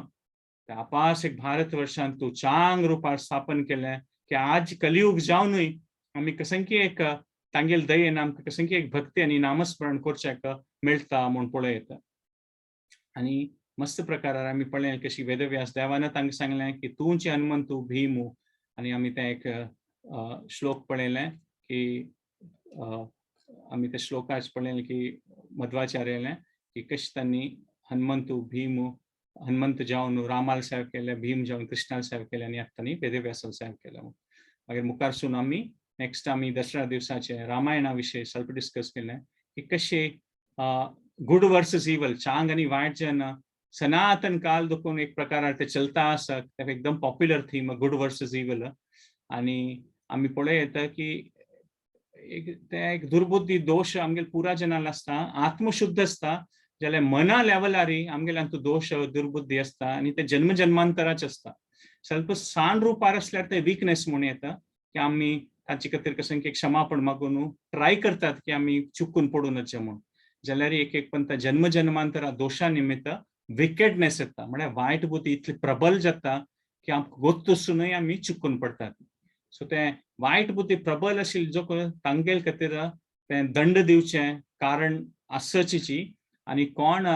त्या अपास एक भारत वर्षांतू चांग रुपार स्थापन केलें की आज कलियुग जावनूय आमी कसंकी एक तांगेल दयेन आमकां कसंकी एक भक्ती आनी नामस्मरण करचें मेळटा म्हूण पळयत. आनी मस्त प्रकारार आमी पळयलें कशी वेदव्यास देवान तांकां सांगलें की तूंच हनुमंतू भीमू आनी आमी ते एक श्लोक पळयलें की आमी ते श्लोकाच पळयलें की मध्वाचार्यालें की कशें तांणी हनुमंतू भीमू हनुमंत जावन रामाल सेव केलें भीम जावन कृष्णाल सेव केलें आनी आतां तांणी वेदव्यासाल सेव केलें. मागीर मुखारसून आमी नेक्स्ट आमी दसरा दिवसाचे रामायणा विशीं स्वल्प डिस्कस केलें की कशें गुड वर्सेस इवल चांग आनी वायट जेन सनातन काल देखून एक प्रकारार ते चलता आसत ते एकदम पॉप्युलर थीम गुड वर्सेस इवल. आनी आमी पळयत की एक दुर्बुद्धी दोष आमगेल पुरा जनाल आसता आत्मशुद्ध आसता जाल्यार मना लेवलारी आमगेल्यान तो दोष दुर्बुद्धी आसता आनी ते जन्म जन्मांतराचे आसता. स्वल्प साण रुपार आसल्यार ते विकनेस म्हणून येता की आमी तांचे खातीर कशें की क्षमापण मागून ट्राय करतात की आमी चुकून पडूं नजे म्हणून. जाल्यार एक पण जन्म जन्मांतरा दोशा निमित्त विकेडनेस येता म्हळ्यार वायट बुद्धी इतली प्रबल जाता की आमकां गोत्तसूनय आमी चुकून पडटात. सो ते वायट बुद्धी प्रबल आशिल्ली जो तांगेल खातीर ते दंड दिवचें कारण आसचीची आनी कोण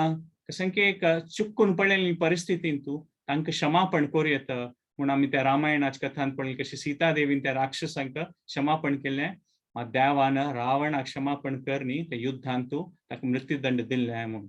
कशें की एक चुकून पडलेली परिस्थितींतू तांकां क्षमापण करूं येता म्हणून आमी त्या रामायणाच्या कथांत पळयलें कशें सीता देवीन त्या राक्षसांक क्षमापण केलें. देवान रावणाक क्षमापण कर न्ही ते युद्धांतू ताका मृत्यूदंड दिल्ले म्हणून.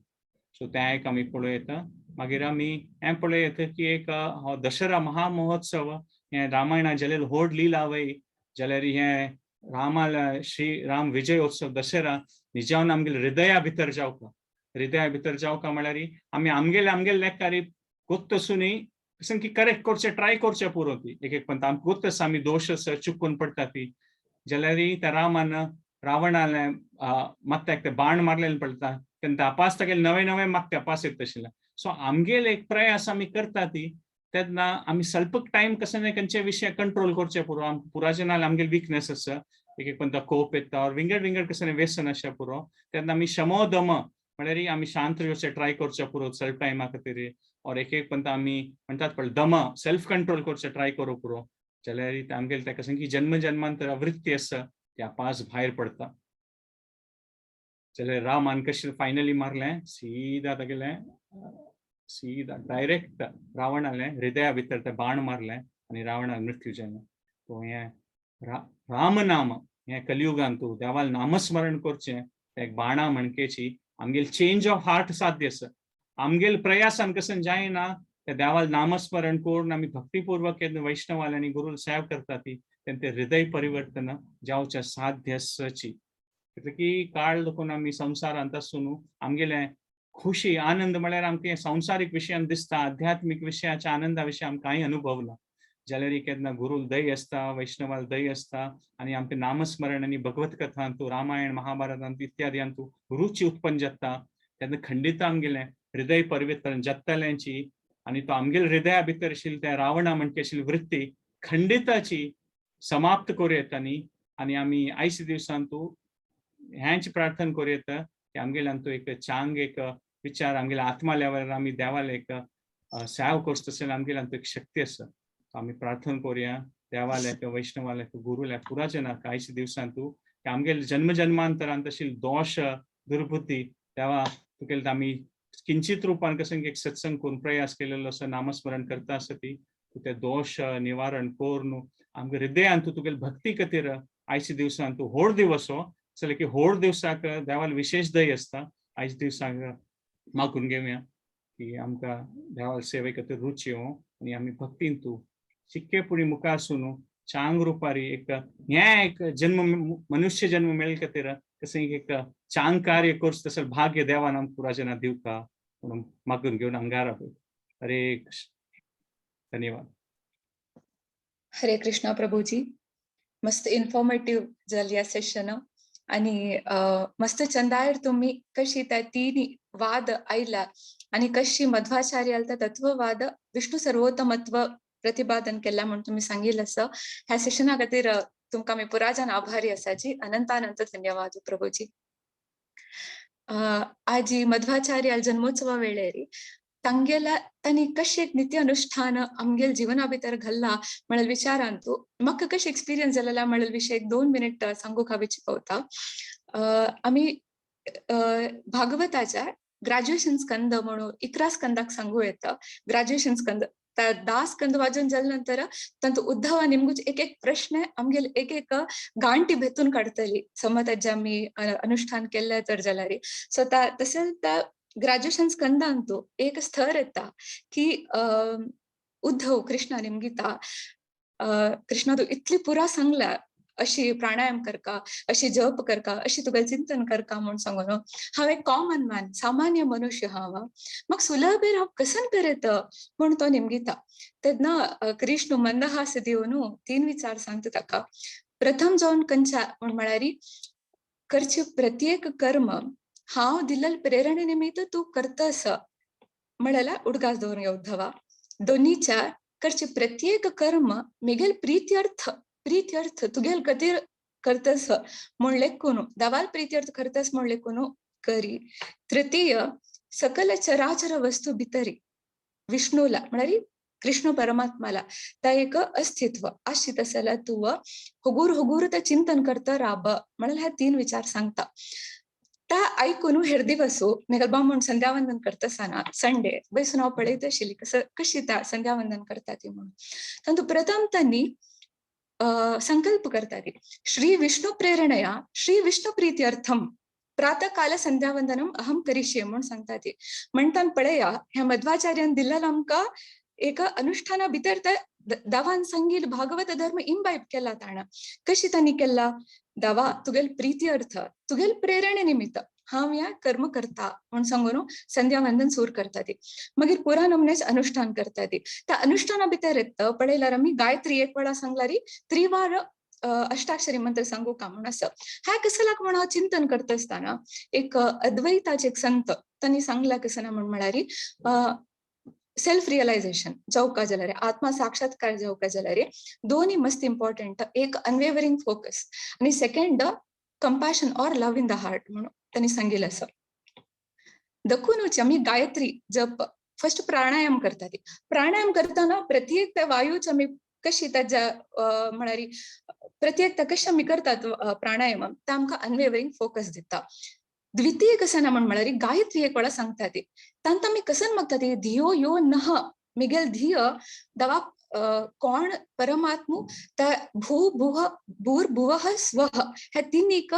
सो त्या एक आमी पळयत. मागीर आमी हें पळयत की एक हो दशरा महामहोत्सव हें रामायणा जाल्यार व्हड लीला वय जाल्यार हें रामाल श्री राम विजय उत्सव दशरा निजावन आमगेल्या हृदया भितर जावका म्हळ्यार आमी आमगेल लेखारी गोत्त आसुनूय कशें की करेक्ट करचें ट्राय करचें पुरो ती एक पण आमकां गोत्त आसा आमी दोश चुकून पडटा ती जाल्यार त्या रामान रावणाले मात्याक ते बाण मारलेले पडटा तेन्ना अपास तागेले नवे नवे मागता अपास येता आशिल्ले. सो आमगेल एक प्रयास आमी करता ती तेन्ना आमी स्वल्प टायम कशें ना खंयचे विशय कंट्रोल करचे पुरो आमकां पुराजनाल आमगेल विकनेस आसा एक पण कोप येता और विंगड विंगड कशें व्यसन आसा पुरो तेन्ना आमी शमोदम म्हळ्यार आमी शांत रावचे ट्राय करचे पुरो स्वल्प टायमा खातीर और एक पण आमी म्हणटात पळय दम सेल्फ कंट्रोल करचे ट्राय करूं पुरो जाल्यार आमगेले ते कशें की जन्म जन्मांतर वृत्ती आसा त्या पास भायर पडता. जाल्यार रामान कशें फायनली मारलें सीदा तागेलें सीधा डायरेक्ट रावणाले हृदया भितर ते बाण मारले आनी रावणाक मृत्यू जालें. तो हें रामनाम हें कलियुगांतू देवाल नामस्मरण करचें एक बाणा म्हणकेची आमगेल चेंज ऑफ हार्ट साध्य आसा. आमगेल प्रयासान कसन जायना ते देवाल नामस्मरण करून आमी भक्तीपूर्वक वैष्णवाल आनी गुरू सेव करता ती तेन्ना हृदय परिवर्तन जावचें साध्य आसची. की काळ देखून आमी संवसारांत आसून आमगेलें खुशी आनंद म्हळ्यार आमकां संवसारीक विशयान दिसता आध्यात्मिक विशयाच्या आनंदा विशीं आमकां कांय अनुभव ना जाल्यार केन्ना गुरू दय आसता वैष्णवाल दय आसता आनी आमकां नामस्मरण आनी भगवत कथांतू रामायण महाभारतांत इत्यादयांतू रुची उत्पन्न जाता तेन्ना खंडीत आमगेलें हृदय परिवर्तन जातल्यांची आनी तो आमगेल्या हृदया भितर आशिल्ली त्या रावणा म्हणटी आशिल्ली वृत्ती खंडिताची समाप्त करूं येता न्ही आनी आमी आयच्या दिवसांतू ह्याच प्रार्थना करूं येता की आमगेल्यान तो एक चांग एक विचार आमगेल्या आत्मा लेवलार आमी देवाला एक सेव करता तशें आमगेल्यान तो एक शक्ती आसा. आमी प्रार्थना करूया देवाल्या वैष्णवाल्या गुरुल्या पुराजनाक आयच्या दिवसांतू आमगेले जन्म जन्मांतरांत आशिल्ले दोश दुर्बुद्धी देवा तुगेले आमी किंचित रुपान कशें एक सत्संग करून प्रयास केलेलो आसा नामस्मरण करता आसा ती ते दोश निवारण करून आमगे हृदयांतू तुगेले भक्ती खातीर आयच्या दिवसांतू व्हड दिवस हो जाल्यार की व्हड दिवसाक देवाल विशेष दय आसता. आयच्या दिवसाक मागून घेवया की आमकां देवाल सेवे खातीर रुची हो आनी आमी भक्तींतू शिक्के पुढी मुख आसून चांग रुपारी एक ह्या एक जन्म मनुष्य जन्म मेळ खातीर कसं एक चांग कार्य कोर्स तसं भाग्य देवान आमकां पुराजना दिवका म्हणून मागून घेऊन अंगारा हरे कृष्ण. धन्यवाद. हरे कृष्णा प्रभूजी. मस्त इन्फॉर्मेटिव्ह झाली या सेशन आणि मस्त चंदायर तुम्ही कशी त्या तिन्ही वाद आयला आणि कशी मध्वाचार्याला तत्ववाद विष्णू सर्वोत्तमत्व प्रतिपादन केला म्हणून तुम्ही सांगितलं असं ह्या सेशना खातीर तुमका मी पुराजन आभारी असाची. अनंतानंत धन्यवाद प्रभूजी. आज मध्वाचार्याल जन्मोत्सवा वेळेरी तांगेला तांणी कशी एक नित्य अनुष्ठान आमगेल जीवना भितर घाल्ला म्हणून विचारांतू म्हाका कशी एक्सपिरियन्स जालेला म्हणून विषय एक 2 मिनिट सांगूक हांव इच्छिता. आम्ही भागवताच्या ग्रॅज्युएशन स्कंद म्हणून 11 स्कंदाक सांगू येतं. ग्रॅज्युएशन स्कंद 10 स्कंद वाजून जाल्या नंतर तांतू उद्धव निमगूच एक एक प्रश्न आमगेल एक एक गांठी भेतून काढतली समज आम्ही अनुष्ठान केलं तर जाल्यार. सो तसे त्या ग्रॅज्युएशन स्कंदांतू एक स्थर येता की उद्धव कृष्णा निमगीता कृष्णा तू इतली पुरा सांगला अशी प्राणायाम करका, अशी जप करका, अशी तुगेल चिंतन करका म्हणून सांगून हांव एक कॉमन मॅन सामान्य मनुष्य हांव मग सुलभेर हांव कसन करेत म्हूण तो निमगीता. तेन्ना कृष्ण मंदहास दिवन 3 विचार सांगता ताका. प्रथम जावन खंयच्या म्हळ्यार करचे प्रत्येक कर्म हांव दिल्ले प्रेरणे निमित्त तू करतस म्हळ्यार उडगास दवरून उद्धवा. दोनीच्या करचे प्रत्येक कर्म मिगेल प्रीत्यर्थ तुगेल खातीर करतस म्हण लेखून दवाल प्रीत्यर्थ करतस म्हण लेखून करी. तृतीय सकल चराचर वस्तू भितरी विष्णूला म्हळ्यार कृष्ण परमात्माला त्या एक अस्तित्व आशित असला तू हुगूर ते चिंतन करता राब म्हळ्यार ह्या 3 विचार सांगता. त्या ऐकून हेर दिवसू मेघलबा म्हणून संध्यावंदन करताना संडे बसून हांव पळयत आशिल्ली कशी त्या संध्यावंदन करता ती म्हणून. तातूंत प्रथम त्यांनी संकल्प करता ती श्री विष्णू प्रेरणया श्री विष्णू प्रीत्यर्थम प्रातःकाल संध्यावंदनम अहम करिष्ये म्हणून सांगता ती. म्हणटान पळया ह्या मध्वाचार्यान दिल्लेलं आमकां एक अनुष्ठाना भितर दावान सांगील भागवत धर्म इम्बायब केला ताणा. कशी त्यांनी केला दावा तुगेल प्रीती अर्थ तुगेल प्रेरणे निमित्त हांव या कर्म करता म्हणून सांगून संध्यावंदन सूर करता ती. मागीर पुरा नमनेच अनुष्ठान करता ती. त्या अनुष्ठाना भितर येत पळयल्यार आमी गायत्री एक वेळा सांगल्यारी त्रिवार अष्टाक्षरी मंत्र सांगू का म्हणून असं. ह्या कसलाक म्हणून चिंतन करता असताना एक अद्वैताचे एक संत त्यांनी सांगला कसं म्हळ्यार सेल्फ रियलायझेशन जावका जाल्यार आत्मा साक्षात्कार जावका जाल्यार दोन्ही मस्त इम्पॉर्टंट. एक अनवेवरिंग फोकस आणि second compassion or love in the heart म्हणून त्यांनी सांगितलं असं. दखूनच आम्ही गायत्री जप फर्स्ट प्राणायाम करता ती. प्राणायाम करताना प्रत्येक त्या वायूच आम्ही कशी त्याच्या म्हळ्यार प्रत्येक कशा आम्ही करतात प्राणायाम त्या आमकां अनवेवरिंग फोकस दिता. द्वितीय कसन म्हळ्यार गायत्री एक वेळा सांगता ती. तांत आमी कसन मागता ती धियो यो नह मिगेल धिय दवा कोण परमात्मू त्या भू भुव भूर भुवः स्वः ह्या तिन्हीक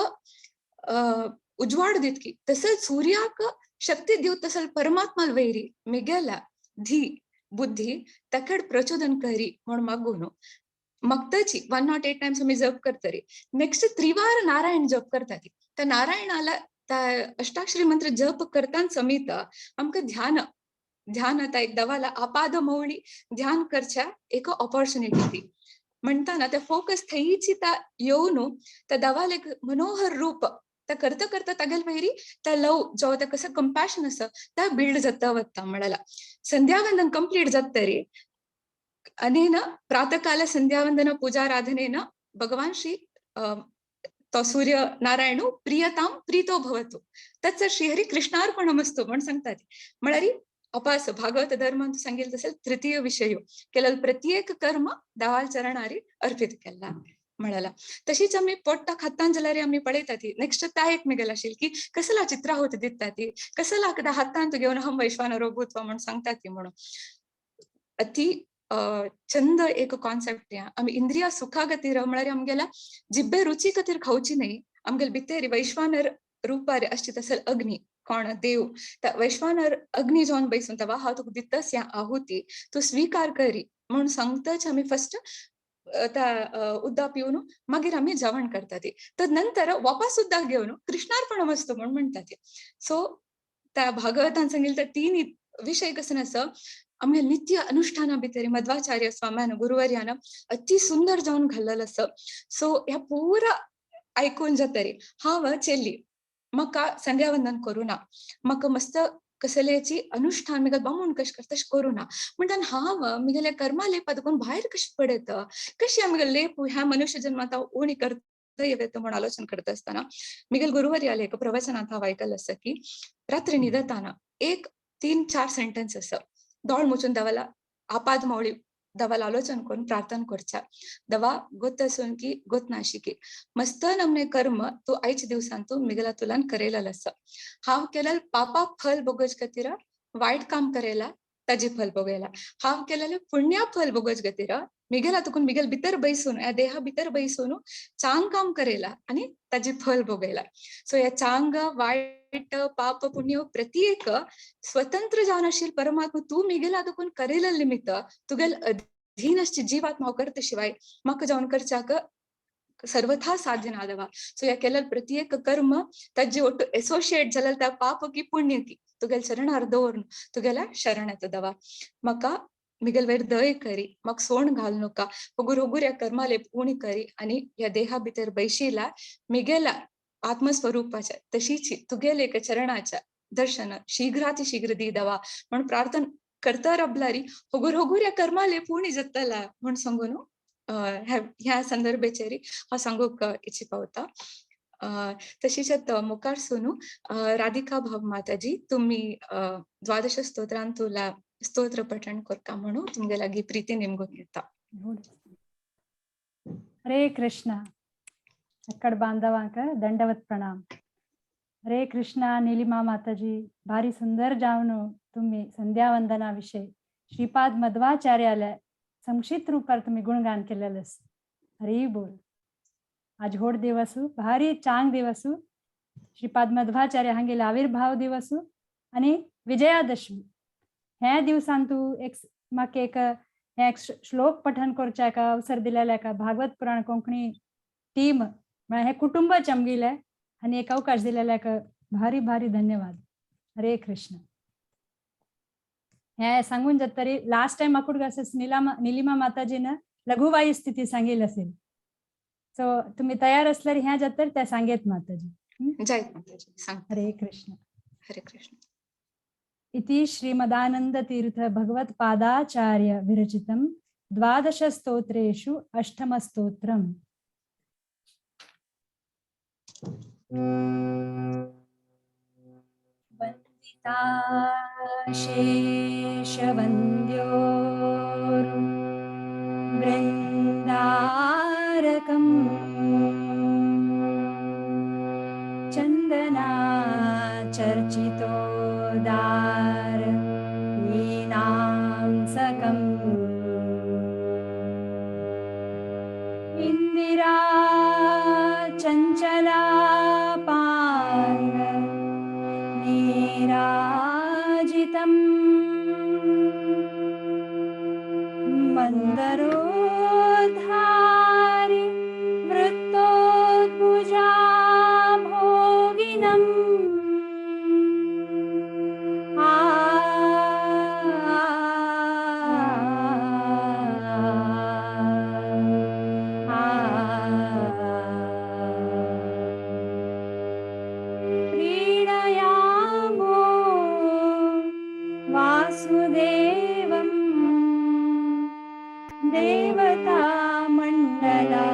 उजवाड दितकी. तसंच सूर्याक शक्ती दिव तसल परमात्मा वैरी मिगेला धी बुद्धी तकड प्रचोदन करी म्हणून मागून मगताची 108 टाइम्स आम्ही जप करतरी. नेक्स्ट त्रिवार नारायण जप करता ती. त्या नारायणाला त्या अष्टाक्षरी मंत्र जप करताना समित आमकां ध्यान आता एक दवाला आपाद मौळी ध्यान करच्या एक ऑपॉर्च्युनिटी ती. म्हणताना त्या फोकस थंयची त्या येवन त्या दवाला एक मनोहर रूप त्या करता करता तागेल वैरी त्या लव जो त्या कसं कंपॅशन असं त्या बिल्ड जाता वता म्हळ्याला. संध्यावंदन कंप्लीट जातरी अनेन प्रातःकाल संध्यावंदन पूजाराधनेन भगवान श्री तो सूर्य नारायण प्रियताम प्रीतो भवतु तत्स श्रीहरी कृष्णार्पणमस्तु म्हणून सांगतात. म्हळ्यार अपास भागवत धर्म सांगितलं असेल तृतीय विषय केलेलं प्रत्येक कर्म देवाल चरणारी अर्पित केला म्हणाला. तशीच आम्ही पोट्टा खातान जाल्यार आम्ही पळयता ती. नेक्स्ट त्या एक मिगेल आशिल की कसला चित्रा होत दिता ती कसला हातांत घेऊन हम वैश्वानरो भूत्वा म्हणून सांगता ती. म्हणून अति चंद एक कॉन्सेप्ट या आम्ही इंद्रिया सुखा खातीर म्हळ्यार आमगेला जिब्बे रुची खातीर खावची नाही. आमगेल भितर वैश्वानर रूपार आसची तसल अग्नी कोण देव त्या वैश्वानर अग्नी जावन बैसून तवा हांव तुका दितस या आहुती तू स्वीकार करी म्हणून सांगताच आम्ही फर्स्ट उद्दा पिऊन मागीर आम्ही जेवण करतात तर नंतर वापस सुद्धा घेऊन कृष्णार्पण वस्तू म्हणून म्हणतात सो त्या भागवतान सांगितलं तीन विषय कसं नसं आम्ही नित्य अनुष्ठाना भितर मध्वाचार्य स्वाम्यानं गुरुवर्यानं अति सुंदर जाऊन घाललेलं असं सो ह्या पुरा ऐकून जातरी हांव चेल्ली म्हाका संध्यावंदन करू ना म्हाका मस्त कसल्याची अनुष्ठान मिगल बामून कश करता तशें करू ना म्हणटा हांव मिगेल्या कर्मा लेपा देखून भायर कशी पडत कशी आमगे लेप ह्या मनुष्य जन्मात उणी करता येत म्हणून आलोचन करत असताना मिगेल गुरुवर्याले एक प्रवचनात हांव आयकलं असं की रात्री न्हिदताना एक 3-4 सेंटेन्स असं दोळ मुचून देवाला आपाद मावळी देवाला आलोचन करून प्रार्थना करच्या देवा गोत असून की गोत नाशी की मस्त नमने कर्म तू आयच्या दिवसान तू मिगला तुलान करेलं असं हांव केलेलं पापा फल भोगच गतीरा वाईट काम करेला ताजी फल भोगयला हांव केलेलं पुण्या फल भोगच गतीरा मिगेला तुकून मिगेल भितर बैसून या देहा भितर बैसून चांग काम करेला आणि ताजी फल भोगयला सो या चांग वाईट पाप पुण्य प्रत्येक स्वतंत्र जावन आशिल परमात्मा तू मिगेला तुकून करेलं निमित्त तुगेल अधीन असची जीवात्मा करते शिवाय म्हाका जावन करच्याक सर्वथा साध्य ना दवा सो या केलेलं प्रत्येक कर्म ताजी ಒಟ್ಟು एसोसिएट जालें त्या पाप की पुण्य की तुगेल शरणार दवरून तुगेला शरण येता दवा म्हाका मिगेल वयर दय करी म्हाका सोण घाल नका होगूर होगूर या कर्माले उणी करी आणि या देहा भितर बैशिला मिगेला आत्मस्वरूपाच्या तशीची तुगेल एक चरणाच्या दर्शन शीघ्राति शीघ्र दी दवा म्हणून प्रार्थना करता रबलारी होगूर होगूर या कर्माले पुणी जत्तला म्हणून सांगून ह्या संदर्भेचेरी हा सांगूक इच्छिता होता तशीच मुखार सोनू राधिका भाव माताजी तुम्ही द्वादश स्तोत्रान तुला स्तोत्र पठण करता म्हणून तुमगे लागी प्रीती नेमगून येता हरे कृष्ण अक्कड़ बांधवांक दंडवत प्रणाम हरे कृष्णा नीलिमा माताजी भारी सुंदर जावनो तुम्ही संध्या वंदना विषय श्रीपाद मध्वाचार्यालय संक्षिप्त रूपात तुम्ही गुणगान केलेलं हरी बोल आज होड दिवसू भारी चांग दिवसू श्रीपाद मध्वाचार्य हांगेल आविर्भाव दिवसू आणि विजयादशमी ह्या दिवसान तू म्हाका एक श्लोक पठण करच्या का अवसर दिलेला का भागवत पुराण कोंकणी टीम हे कुटुंबच आमगेले आणि एक अवकाश दिलेला का भारी भारी धन्यवाद हरे कृष्ण हे सांगून जात तरी लास्ट टाइम अकूड निलिमा माताजीनं लघुवायू स्थिती सांगेल असेल सो तुम्ही तयार असल्यार ह्या जात तर त्या सांगेत माताजी जय माताजी सांग हरे कृष्ण हरे कृष्ण इति श्रीमदानंद तीर्थ भगवत पादाचार्य विरचितम 12 स्तोत्रेषु 8म स्तोत्रम वंदिता शेषवन्द्यो वृन्दारकम् चन्दना चर्चितो दार वीणांसकम् इंदिरा चंचला पान नीराजितम् मंदरोधारि वृत्तोद्भुजा भोगिनम् प्रीणयामो वासुदेवं देवता मंडला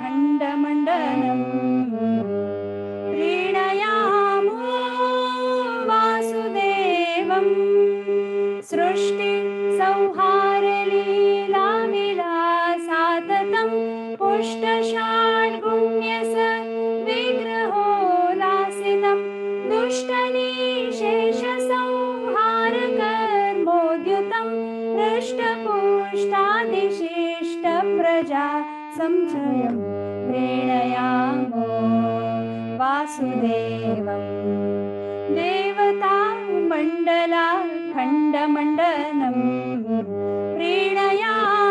खंडमंडलम् प्रीणयामो वासुदेवं सृष्टि संहार लीला विलासाततं पुष्टषाड्गुण्यस विग्रहो लासितं दुष्टनिशेष संहार कर्मोद्युतं हृष्टपुष्टादिशिष्ट प्रजा संचयं प्रीणयामो वासुदेवं देवता मंडला खंडमंडलम् प्रीणयामो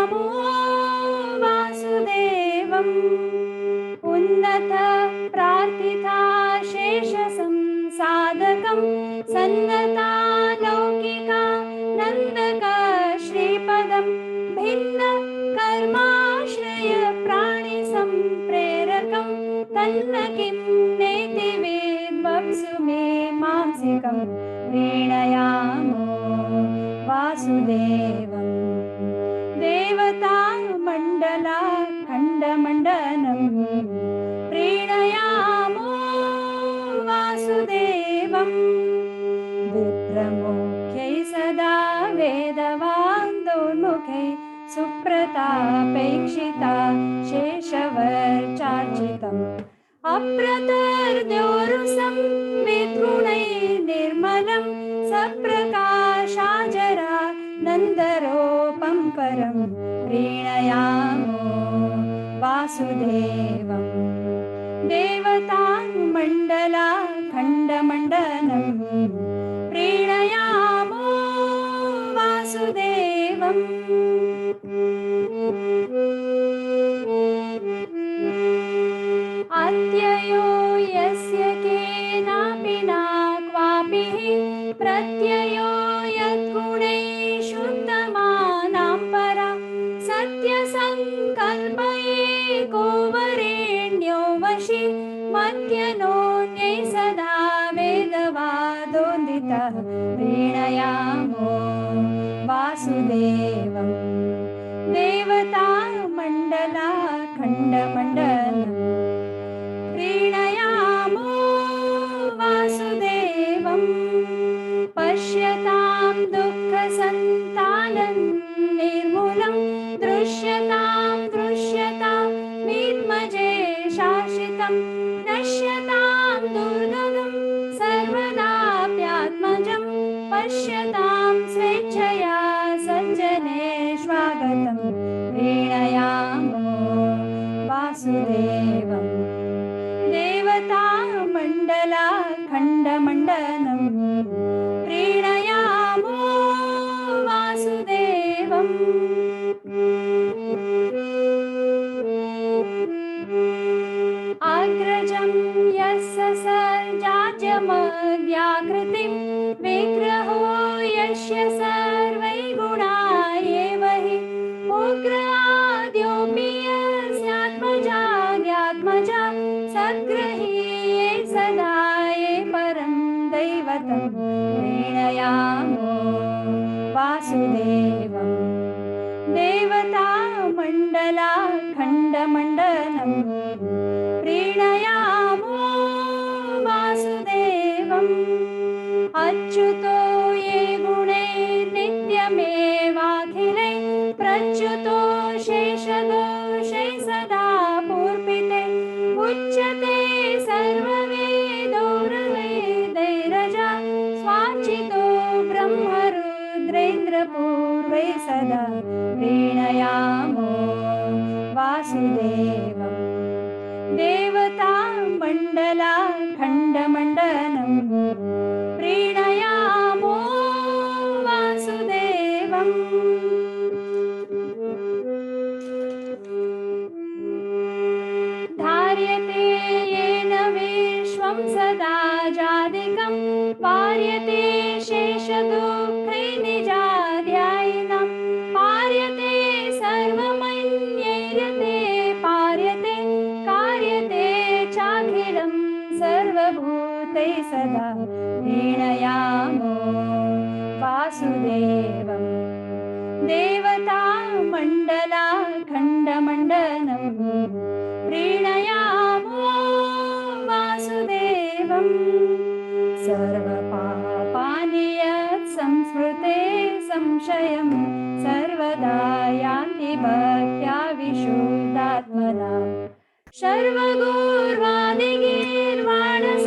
वासुदेवं देवता मण्डला खण्डमण्डनं प्रीणयामो वासुदेवं विप्रमुख्यै सदा वेदवान् दुर्मुखै सुप्रतापेक्षिता शेषवर्चार्चितम् अप्रतर्द्योरुसं विद्गुणै निर्मलं सप्रकाशाजरा नन्दरूपं परं प्रीणयामो वासुदेवं देवता मण्डला खण्डमण्डनं प्रीणयामो वासुदेवम् अत्ययो यस्य केनापि न क्वापि प्रत्ययो यद्गुणैषु शुद्धमानां परा सत्यसङ्कल्पयेको वरेण्यो वशी मध्यनोऽन्यै सदा वेदवादोदितः प्रीणयामो वासुदेवं देवता मण्डला खण्डमण्डलम् प्रीणयामो वासुदेवं पश्यतां दुःखसन्तानं निर्मूलं दृश्यतां विद्मजे शाश्वतं नश्यतां दुर्गतं सर्वदाप्यात्मजं पश्यतां स्वेच्छया सज्जनेष्वागतं प्रीणयामो वासुदेवं देवता मण्डला खण्डमण्डनं प्रीणयामो वासुदेवम् अग्रजं यस्य सर्जाज्यमव्याकृतिं विग्रहो यस्य सर्वैर्गुणा एव हि उग्र आद्योऽपि यस्यात्मजा सद्गृहीये सदा ये परं दैवतं प्रीणयामो वासुदेवं देवता मण्डला खण्डमण्डलं प्रीणयामो वासुदेवम् अच्युतो ये गुणे नित्यमेवाखिले प्रच्युतो शेषदोषे सदा पूर्पिते उच्यते सर्ववेदोर्वेदैरजा स्वाचितो ब्रह्मरुद्रेन्द्रपूर्वै सदा प्रीणयामो वासुदेवं देवता मण्डला खण्डमण्डनं प्रीणयामो वासुदेवम् धार्यते येन विश्वं सदा जादिकं पार्यते शेषदुःखै निजाध्यायिनं पार्यते सर्वमन्यैर्यते पार्यते कार्यते चाखिलं सर्वभूतै सदा प्रीणयामो वासुदेवं देवता मण्डला खण्डमण्डनं प्रीणयामो वासुदेवं सर्वपापानि यत् संस्मृते संशयं सर्वदा यान्ति भक्त्या विशुद्धात्मना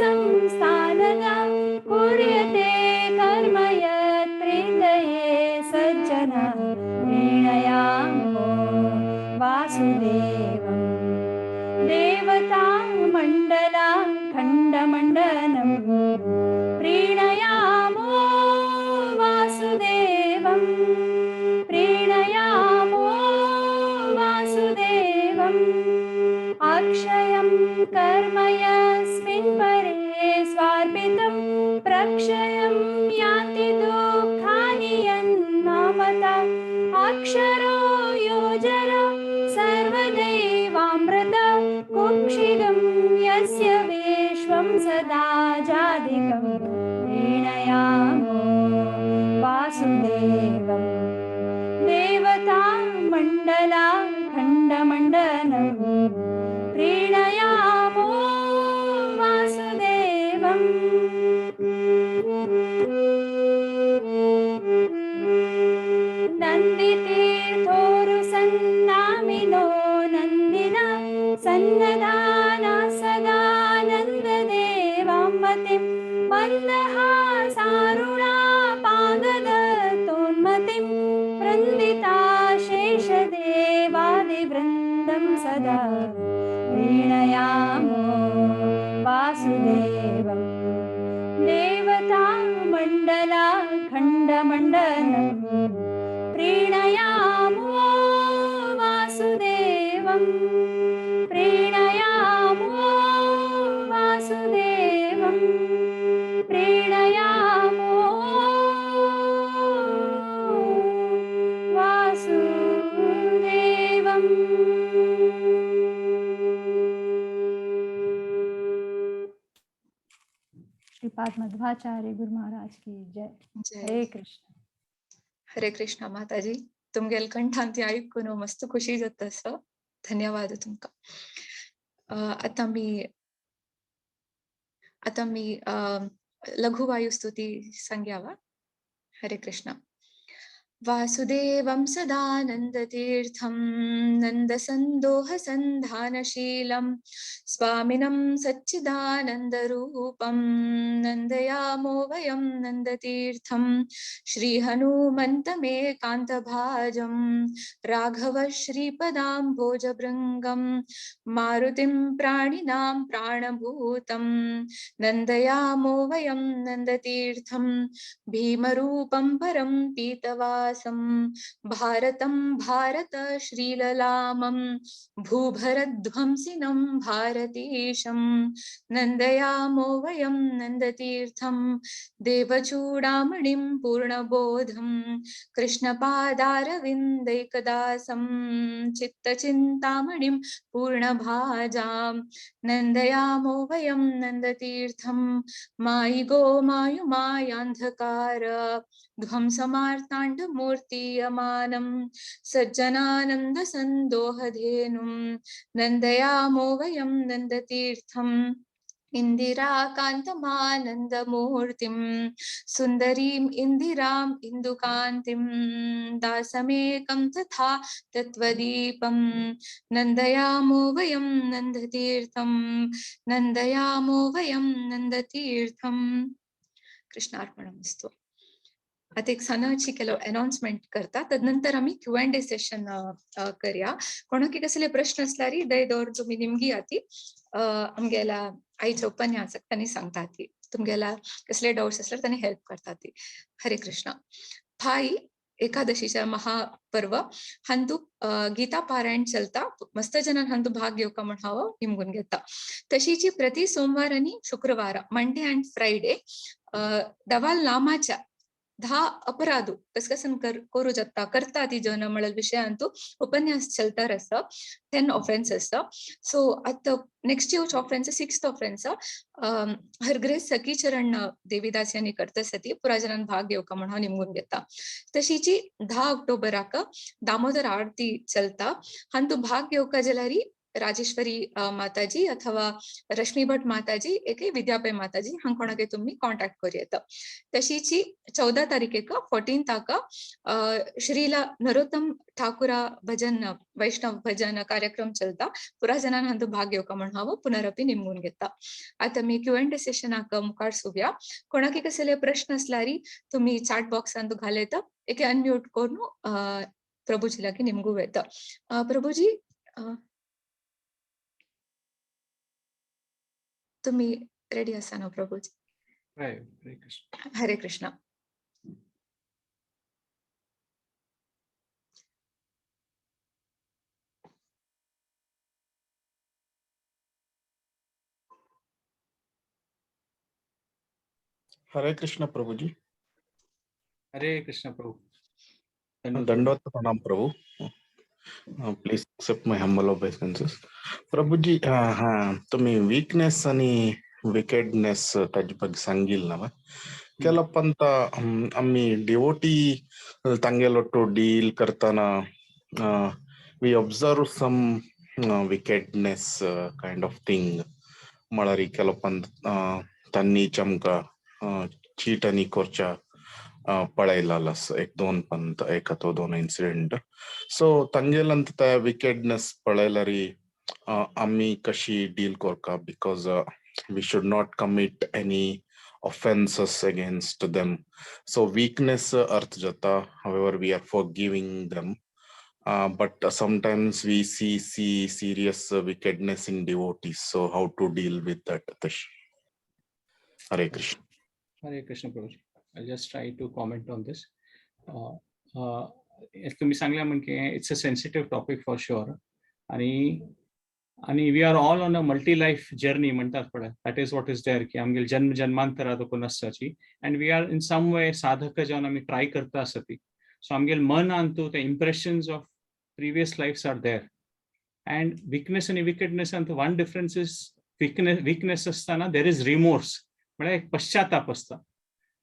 सर्वगौर्वादिगीर्वाणसंस्थानगा कुर्यते कर्म यत् प्रीतये सज्जना प्रीणयामो वासुदेवं देवता मण्डला खण्डमण्डनं प्रीणयामो वासुदेवं प्रीणयामो वासुदेवम् अक्षयं कर्म यस्मिन् परे स्वार्पितं प्रक्षयं यान्ति दुःखानि यन्नामता अक्षरो योजरा सर्वदैवामृत कुक्षिगं यस्य विश्वं सदा जादिकं प्रीणयामो वासुदेवम् सच्चिदानन्दं प्रीणयामो वासुदेवम् नन्दितीर्थोरुसन्नामिनो नन्दिना सन्नदाना सदानन्ददेवाम्बतिं वन्दः सारुणा पाददत्तोन्मतिं वृन्दिता शेषदेवादिवृन्दं सदा प्रीणयामो वासुदेवम् देवता मण्डला खण्डमण्डलं प्रीणयामो वासुदेवम् प्रीणयामो वासुदेवम् प्रीणयामो वासुदेवम्। श्रीपाद मध्वाचार्य गुरु महाराज की जय. हरे कृष्ण. हरे कृष्ण माताजी. तुमगेल कंठांती ऐकून मस्त खुशी जाता सर. धन्यवाद तुमका. आता मी लघुवायु स्तुती सांग्यावा. हरे कृष्ण. वासुदेवं सदानन्दतीर्थं नन्दसन्दोहसन्धानशीलं स्वामिनं सच्चिदानन्दरूपं नन्दयामो वयं नन्दतीर्थं श्रीहनुमन्तमेकान्तभाजं राघव श्रीपदाम्भोजभृङ्गं मारुतिं प्राणिनां प्राणभूतं नन्दयामो वयं नन्दतीर्थं भीमरूपं परं पीतवासं भारतं भारत श्रीललामं भूभरध्वंसिनं भारतीशं नन्दयामो वयं नन्दतीर्थं देवचूडामणिं पूर्णबोधं कृष्णपादारविन्दैकदासं चित्तचिन्तामणिं पूर्णभाजां नन्दयामो वयं नन्दतीर्थं मायि गो मायुमायान्धकार ध्वंसमार्ताण्डमूर्तीयमानं सज्जनानन्दसन्दोहधेनुं नन्दयामो वयं नन्दतीर्थम् इन्दिराकान्तमानन्दमूर्तिं सुन्दरीम् इन्दिराम् इन्दुकान्तिं दासमेकं तथा तत्त्वदीपं नन्दयामो वयं नन्दतीर्थं नन्दयामो वयं नन्दतीर्थं. कृष्णार्पणमस्तु. आता एक सणाची केलो अनाउन्समेंट करता तदनंतर आम्ही Q&A सेशन करूया. कोणाकी कसले प्रश्न असल्यारी दयदोर तुम्ही निमगी आती आमगेला आईचे उपन्यासक त्यांनी सांगता ती तुमगेला कसले डाउट्स असल्यार त्यांनी हेल्प करता ती. हरे कृष्ण. भाई एकादशीच्या महापर्व हंतु गीता पारायण चलता मस्त जनान हंतु भाग घेवका म्हण हांव निमगून घेता. तशीची प्रति सोमवार आणि शुक्रवार मंडे अँड फ्रायडे दवाल नामाच्या 10 अपराधू डिस्कशन करू जाता करता ती जन मळल विषयांतू उपन्यास चलतार आसा 10 ऑफेन्सेस. सो आता नेक्स्ट येवच ऑफेन्स 6th ऑफेन्स हर ग्रेस सखीचरण देवीदास यांनी करतसती पुराजनान भाग घेवका म्हण हांव निमगून घेता. तशीची 10 ऑक्टोबराक दामोदर आरती चलता हंतु भाग घेवका जाल्यारी राजेश्वरी माताजी अथवा रश्मी भट माताजी एक विद्यापय माताजी हांग कोणाक तुम्ही कॉन्टॅक्ट करूं येता. तशीची 14 तारीखेक 14th श्रीला नरोत्तम ठाकुरा भजन वैष्णव भजन कार्यक्रम चलता पुराजनान हंतु भाग घेवका म्हण हांव पुनरपी निमगून घेता. आता मी Q&A सेशनाक मुखार सुव्या. कोणाकी कसले प्रश्न असल्यारी तुम्ही चॅट बॉक्सांत घालयता एक अनम्यूट करून प्रभूजी लागी निमगू येता. प्रभूजी तुम्ही रेडी असा ना प्रभूजी? हरे कृष्ण. हरे कृष्ण. हरे कृष्ण प्रभु जी. हरे कृष्ण प्रभु. दंडवत प्रणाम प्रभु. Please accept my humble obeisances. प्रभु जी तुम्ही वीकनेस आणि विकेडनेस ताजे ಬಗ್ಗೆ सांगिल्ल ಕೆಲಪಂತ आम्ही डिवोटी तांगेलोटो डील करताना we observe some wickedness kind of thing. Malari kelopand tanni chamka cheatani korcha पळायलास एक दोन पंत एक अथवा दोन इन्सिडेंट सो तंगेलंत विकेडनेस पळायलारी आम्ही कशी deal Karka because we should not commit any offenses against them. So weakness arth jata, however we are forgiving them, but sometimes we see serious wickedness in devotees. So how to deal with that, Tash? Hare Krishna. Hare Krishna, Prabhuji. I'll just try to comment on this. तुम्ही सांगल्या म्हणजे it's a sensitive topic for sure. आणि we are all on a multi-life journey म्हणतात पडे. That is what is there की आमगेल जन्म जन्मांतरा तो कोणाची and we are in some way साधक जाऊन आम्ही ट्राय करता असती. So आमगेल मन आणतो the impressions of previous lives are there. And weakness and wickedness and one difference is weakness असताना there is remorse. म्हणजे एक पश्चाताप असता.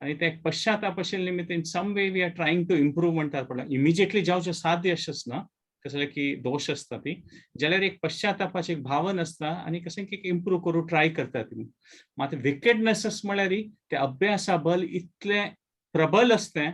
आणि त्या पश्चाताप असेल निमित्त in some way we are trying to improve म्हणतात पडे. Immediately जाऊचं साध्य असच ना कसं की दोष असतात ती ज्याला एक पश्चातापाचे एक भावन असता आणि कसं की इम्प्रूव्ह करू ट्राय करतात मात्र विकेडनेस म्हळ्यार ते अभ्यासा बल इतले प्रबल असते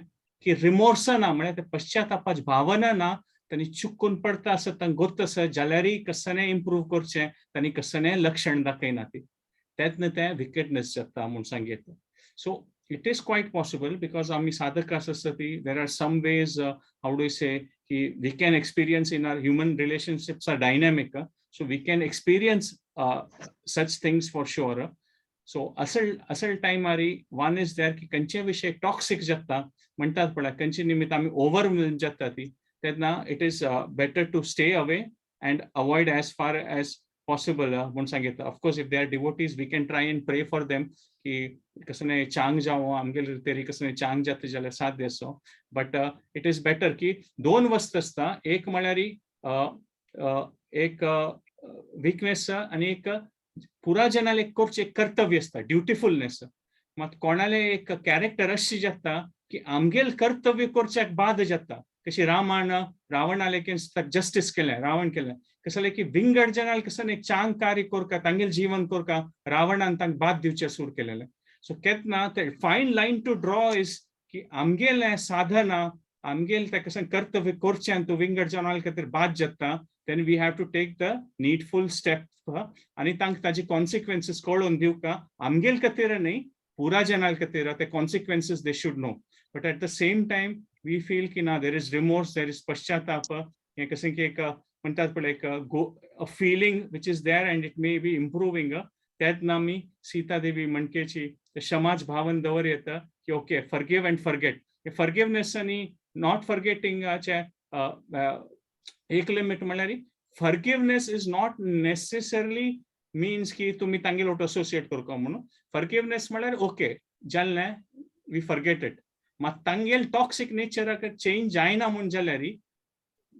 की रिमोर्स ना म्हणजे ते पश्चातापाची भावना ना त्यांनी चुकून पडता असत तांकां गोत असत जाल्यारय कसने इम्प्रूव्ह करचें त्यांनी कसने लक्षण दाखयना ती त्यातनं ते विकेडनेस जाता म्हणून सांगितलं so it is quite possible because आम्ही साधक असती there are some ways how do I say we can experience in our human relationships are dynamic so we can experience such things for sure so asal time ari one is there की कंचे विषय toxic जाता म्हणतात पडा कंचे निमित्त आम्ही over जाता ती तेन्ना it is better to stay away and avoid as far as possible म्हणून सांगितलं of course if they are devotees we can try and pray for them की कसने चांग जावं आमगेल तरी कसने चांग जाता जाल्यार साध्य असो बट इट इज बेटर की दोन वस्त असता एक म्हळ्यारी एक वीकनेस आणि एक पुरा जनाला एक करचे कर्तव्य असता ड्युटीफुलनेस मात कोणाले एक कॅरेक्टर अशी जाता की आमगेल कर्तव्य करच्याक बाद जाता कशी रावणाले जस्टिस केलें रावण केलें कसले की विंगड जनाल कसं एक चांग कार्य कोरका तांगेल जीवन कोरका रावणान तांक बाद दिवचे सूर केलेले सो केतना ते fine line to draw is की आमगेल साधना आमगेल ते कसं कर्तव्य करचें तू विंगड जनाल खातीर बाद जाता then we have to take the needful step आणि तांक ताजी कॉन्सिक्वेन्सेस कळोवन दिवका आमगेल खातीर न्ही पुरा जनाल खातीर ते consequences they should know but at the same time we feel की ना there is remorse there is पश्चाताप हे कसं की एक म्हणतात पण एक a feeling which is there and it may be improving त्यात आमी सीता देवी म्हणकेची क्षमाच भावन दवर येता की okay forgive and forget forgiveness आणि नॉट फॉरगेटिंगाचे एक लिमिट म्हळ्यार forgiveness is not necessarily means की तुम्ही तांगेल वोट असोसिएट करको म्हणून फॉरगिवनेस म्हळ्यार ओके जाल्ले वी फॉरगेट इट मात तांगेल टॉक्सिक नेचराक चेंज जायना म्हणून जाल्यार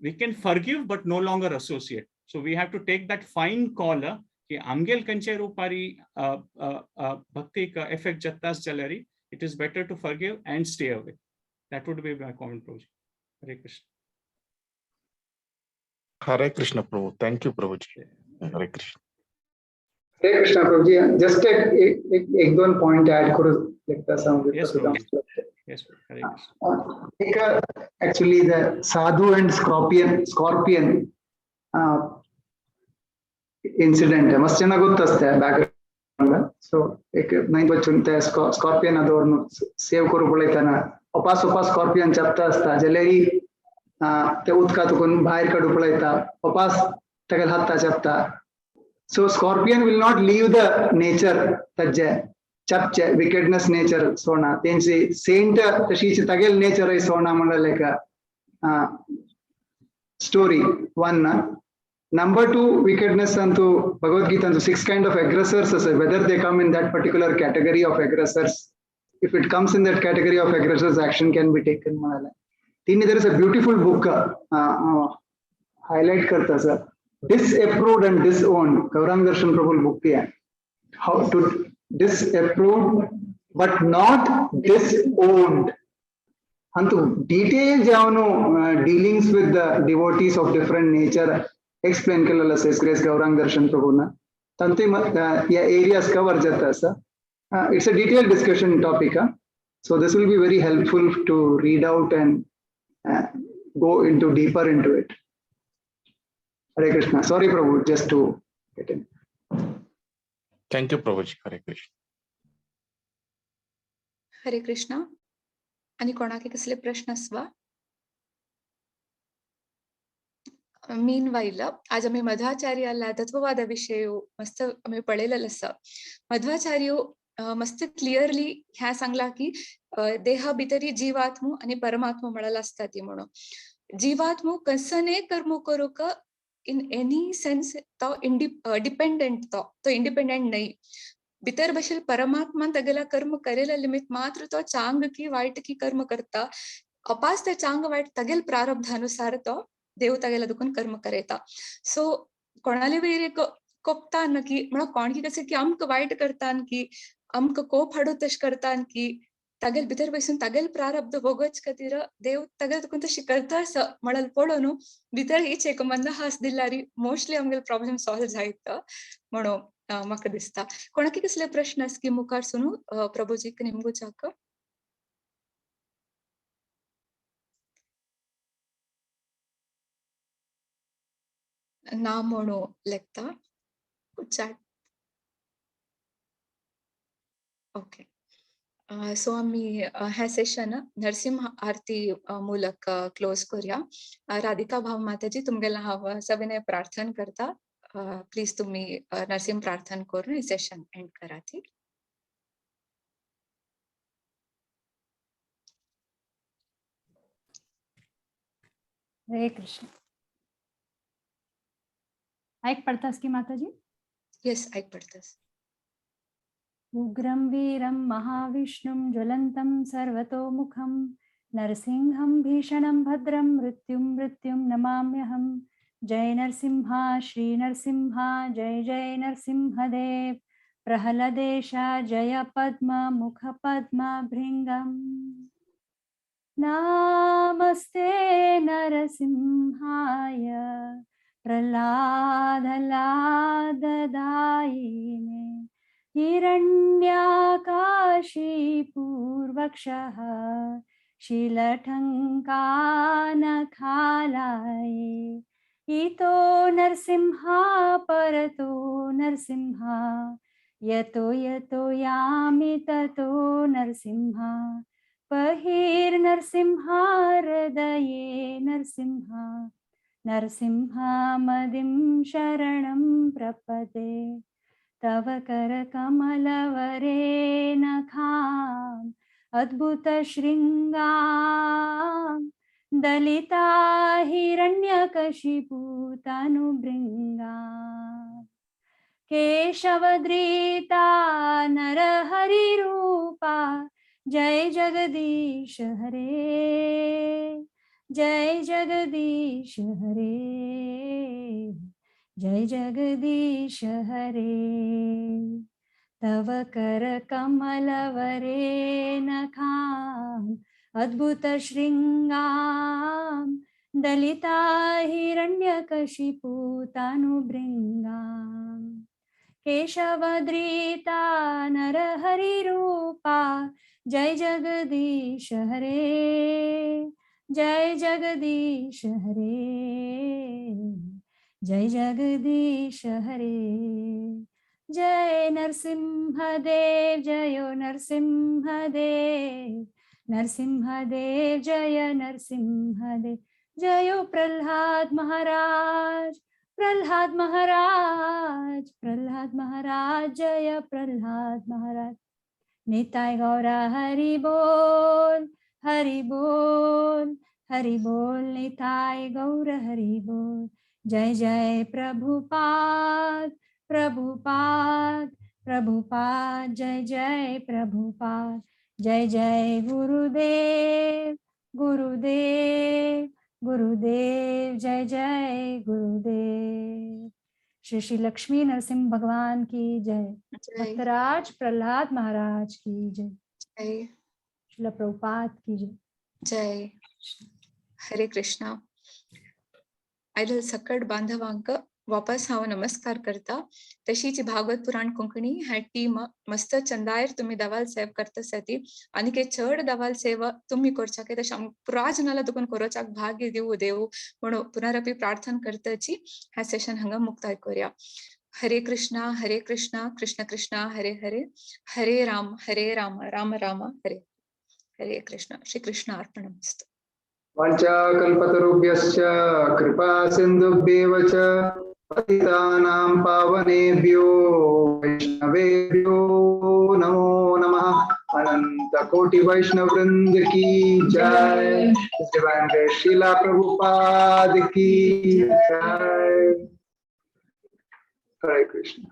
we can forgive but no longer associate so we have to take that fine call ki amgel kanche rupari bhakti ka effect jattas jalari it is better to forgive and stay away that would be my comment Prabhuji. Hare Krishna. Hare Krishna Prabhu, thank you Prabhuji. Hare Krishna. Hare Krishna Prabhuji, just एक दोन point add करू लगता सांगू Yes, yes, Hare Krishna. Actually the sadhu and scorpion incident मस्त जन गोत्त असते background so एक नाही बच्चून त्या scorpion आदोरनु save करू पळयताना उपास scorpion चपता असता जाल्यारी ते उदकातून भायर काडू पळयता उपास तेगेल हाता चपता so scorpion will not leave the nature तज्जे चपचे wickedness nature सोना तेंची saint तशीच तगेल nature आहे सोना म्हणले का story one number two wickedness अंतु Bhagavad Gita अंतु 6 kind of aggressors असे whether they come in that particular category of aggressors if it comes in that category of aggressors action can be taken म्हणले तिनी there is a beautiful book highlight करता sir disapproved and disowned Gaurang Darshan Prabhu book है how to disapproved but not disowned and to detail javanu dealings with the devotees of different nature explain केलेलं असेल grace Gaurang दर्शन प्रभूना तांती या areas cover जाता असा it's a detail discussion topic so this will be very helpful to read out and go into deeper into it. Hare Krishna. Sorry Prabhu, just to get in. Thank you Prabhuji. Hare Krishna. हरे कृष्णा. आणि कोणाके कसले प्रश्न आसवा? मीन while आज आम्ही मध्वाचार्याला तत्ववादा विषय मस्त आम्ही पळयलेलं आसा. मध्वाचार्य मस्त क्लिअरली ह्या सांगला की देहा भितरी जीवात्मो आणि परमात्मा मळला असता ती म्हणून जीवात्मो कसने कर्म करू का इन एनी सेन्स तो डिपेंडेंट तो इंडिपेंडेंट नाही भितर बशेल परमात्मा तगेला कर्म करेला लिमिट मात्र तो चांग की वाईट की कर्म करता अपास ते चांग वाईट तगेल प्रारब्धानुसार तो देव तगेला दुखून कर्म करेता. सो कोणाले वेरे कोपता न की म्हणून कोण की कसे की अमक वाईट करतान की अमक कोप हाडू तश करतान की तगेल भितर बसून तगेल प्रारब्ध भोगच खातीर देव तगेल दुखून तशी करता म्हणल पडो न्हू भितर हीच एक मंद हास दिल्यारी मोस्टली आमगेल प्रॉब्लेम सॉल्व जायत म्हणून म्हाका दिसता. कोणाकी कसले प्रश्न आस की मुखार सुनू प्रभुजीक निमगुचाक. ना म्हणू लेखता चॅट. ओके. सो आम्ही ह्या सेशन नरसिंह आरती मूलक क्लोज करूया. राधिका भाव माताजी तुमगेला हांव सविनय प्रार्थना करता प्लीज तुम्ही नरसिंह प्रार्थना करून हे सेशन एंड करा ती. हरे कृष्ण. ऐक पडतास की माताजी? येस ऐक पडतास. उग्रं वीरं महाविष्णुं ज्वलन्तं सर्वतोमुखं नरसिंहं भीषणं भद्रं मृत्युं नमाम्यहं. जय नरसिंहा श्री नरसिंहा जय जय नरसिंहदेव. प्रहलदेशा जय पद्म मुख पद्मभृङ्गम्. नमस्ते नरसिंहाय प्रह्लादलाददायिने हिरण्याकाशीपूर्वक्षः शीलठङ्कानखालाये. इतो नरसिंहा परतो नरसिंहा यतो यतो यामि ततो नरसिंहा. बहिर्नरसिंहा हृदये नरसिंहा नरसिंहामदिं शरणं प्रपदे. तव करकमलवरे नखाम् अद्भुतशृङ्गां दलिता हिरण्यकशिपूतनुभृङ्गाम्. केशवधृता नरहरिरूपा जय जगदीश हरे. जय जगदीश हरे. जय जगदीश हरे. तव करकमलवरे नखाम् अद्भुतशृङ्गां दलिता हिरण्यकशिपूतनुभृङ्गाम्. केशवधृता नरहरिरूपा जय जगदीश हरे. जय जगदीश हरे. जय जगदीश हरे. जय नरसिंहदेव जयो नरसिंहदेव. नरसिंहदेव जय नरसिंहदेव. जयो प्रह्लाद महाराज प्रह्लाद महाराज प्रह्लाद महाराज जय प्रह्लाद महाराज. निताय गौरा हरि बोल हरि बोल हरि बोल. निताय गौर हरि बोल. जय जय प्रभुपाद प्रभुपाद प्रभुपाद. जय जय प्रभुपाद. जय जय गुरुदेव गुरुदेव गुरुदेव. जय जय गुरुदेव. श्री श्री लक्ष्मी नरसिंह भगवान की जय. भक्तराज प्रह्लाद महाराज की जय. जय. श्रील प्रभुपाद की जय. जय. हरे कृष्णा. आयदल सकट बांधवांक वापस हांव नमस्कार करता. तशीच भागवत पुराण कोंकणी ह्या टीम मस्त चंदायर तुम्ही दवाल सेव करता सती आनी के चड दवाल सेव तुम्ही करचा के तशें पुरा जनाला तुकून कोरोचाक भाग्य दिवू देव म्हणून पुनरपी प्रार्थना करताची ह्या सेशन हांगा मुक्ताय करूया. हरे कृष्णा कृष्ण कृष्णा हरे हरे, हरे राम राम राम हरे हरे कृष्ण. श्री कृष्ण अर्पणमस्तु. वाञ्छाकल्पतरुभ्यश्च कृपा सिन्धुभ्येव च पतितानां पावनेभ्यो वैष्णवेभ्यो नमो नमः. अनंत कोटि वैष्णव वृंद की जय. डिवाइन ग्रेस शीला प्रभुपाद की जय. हरे कृष्ण.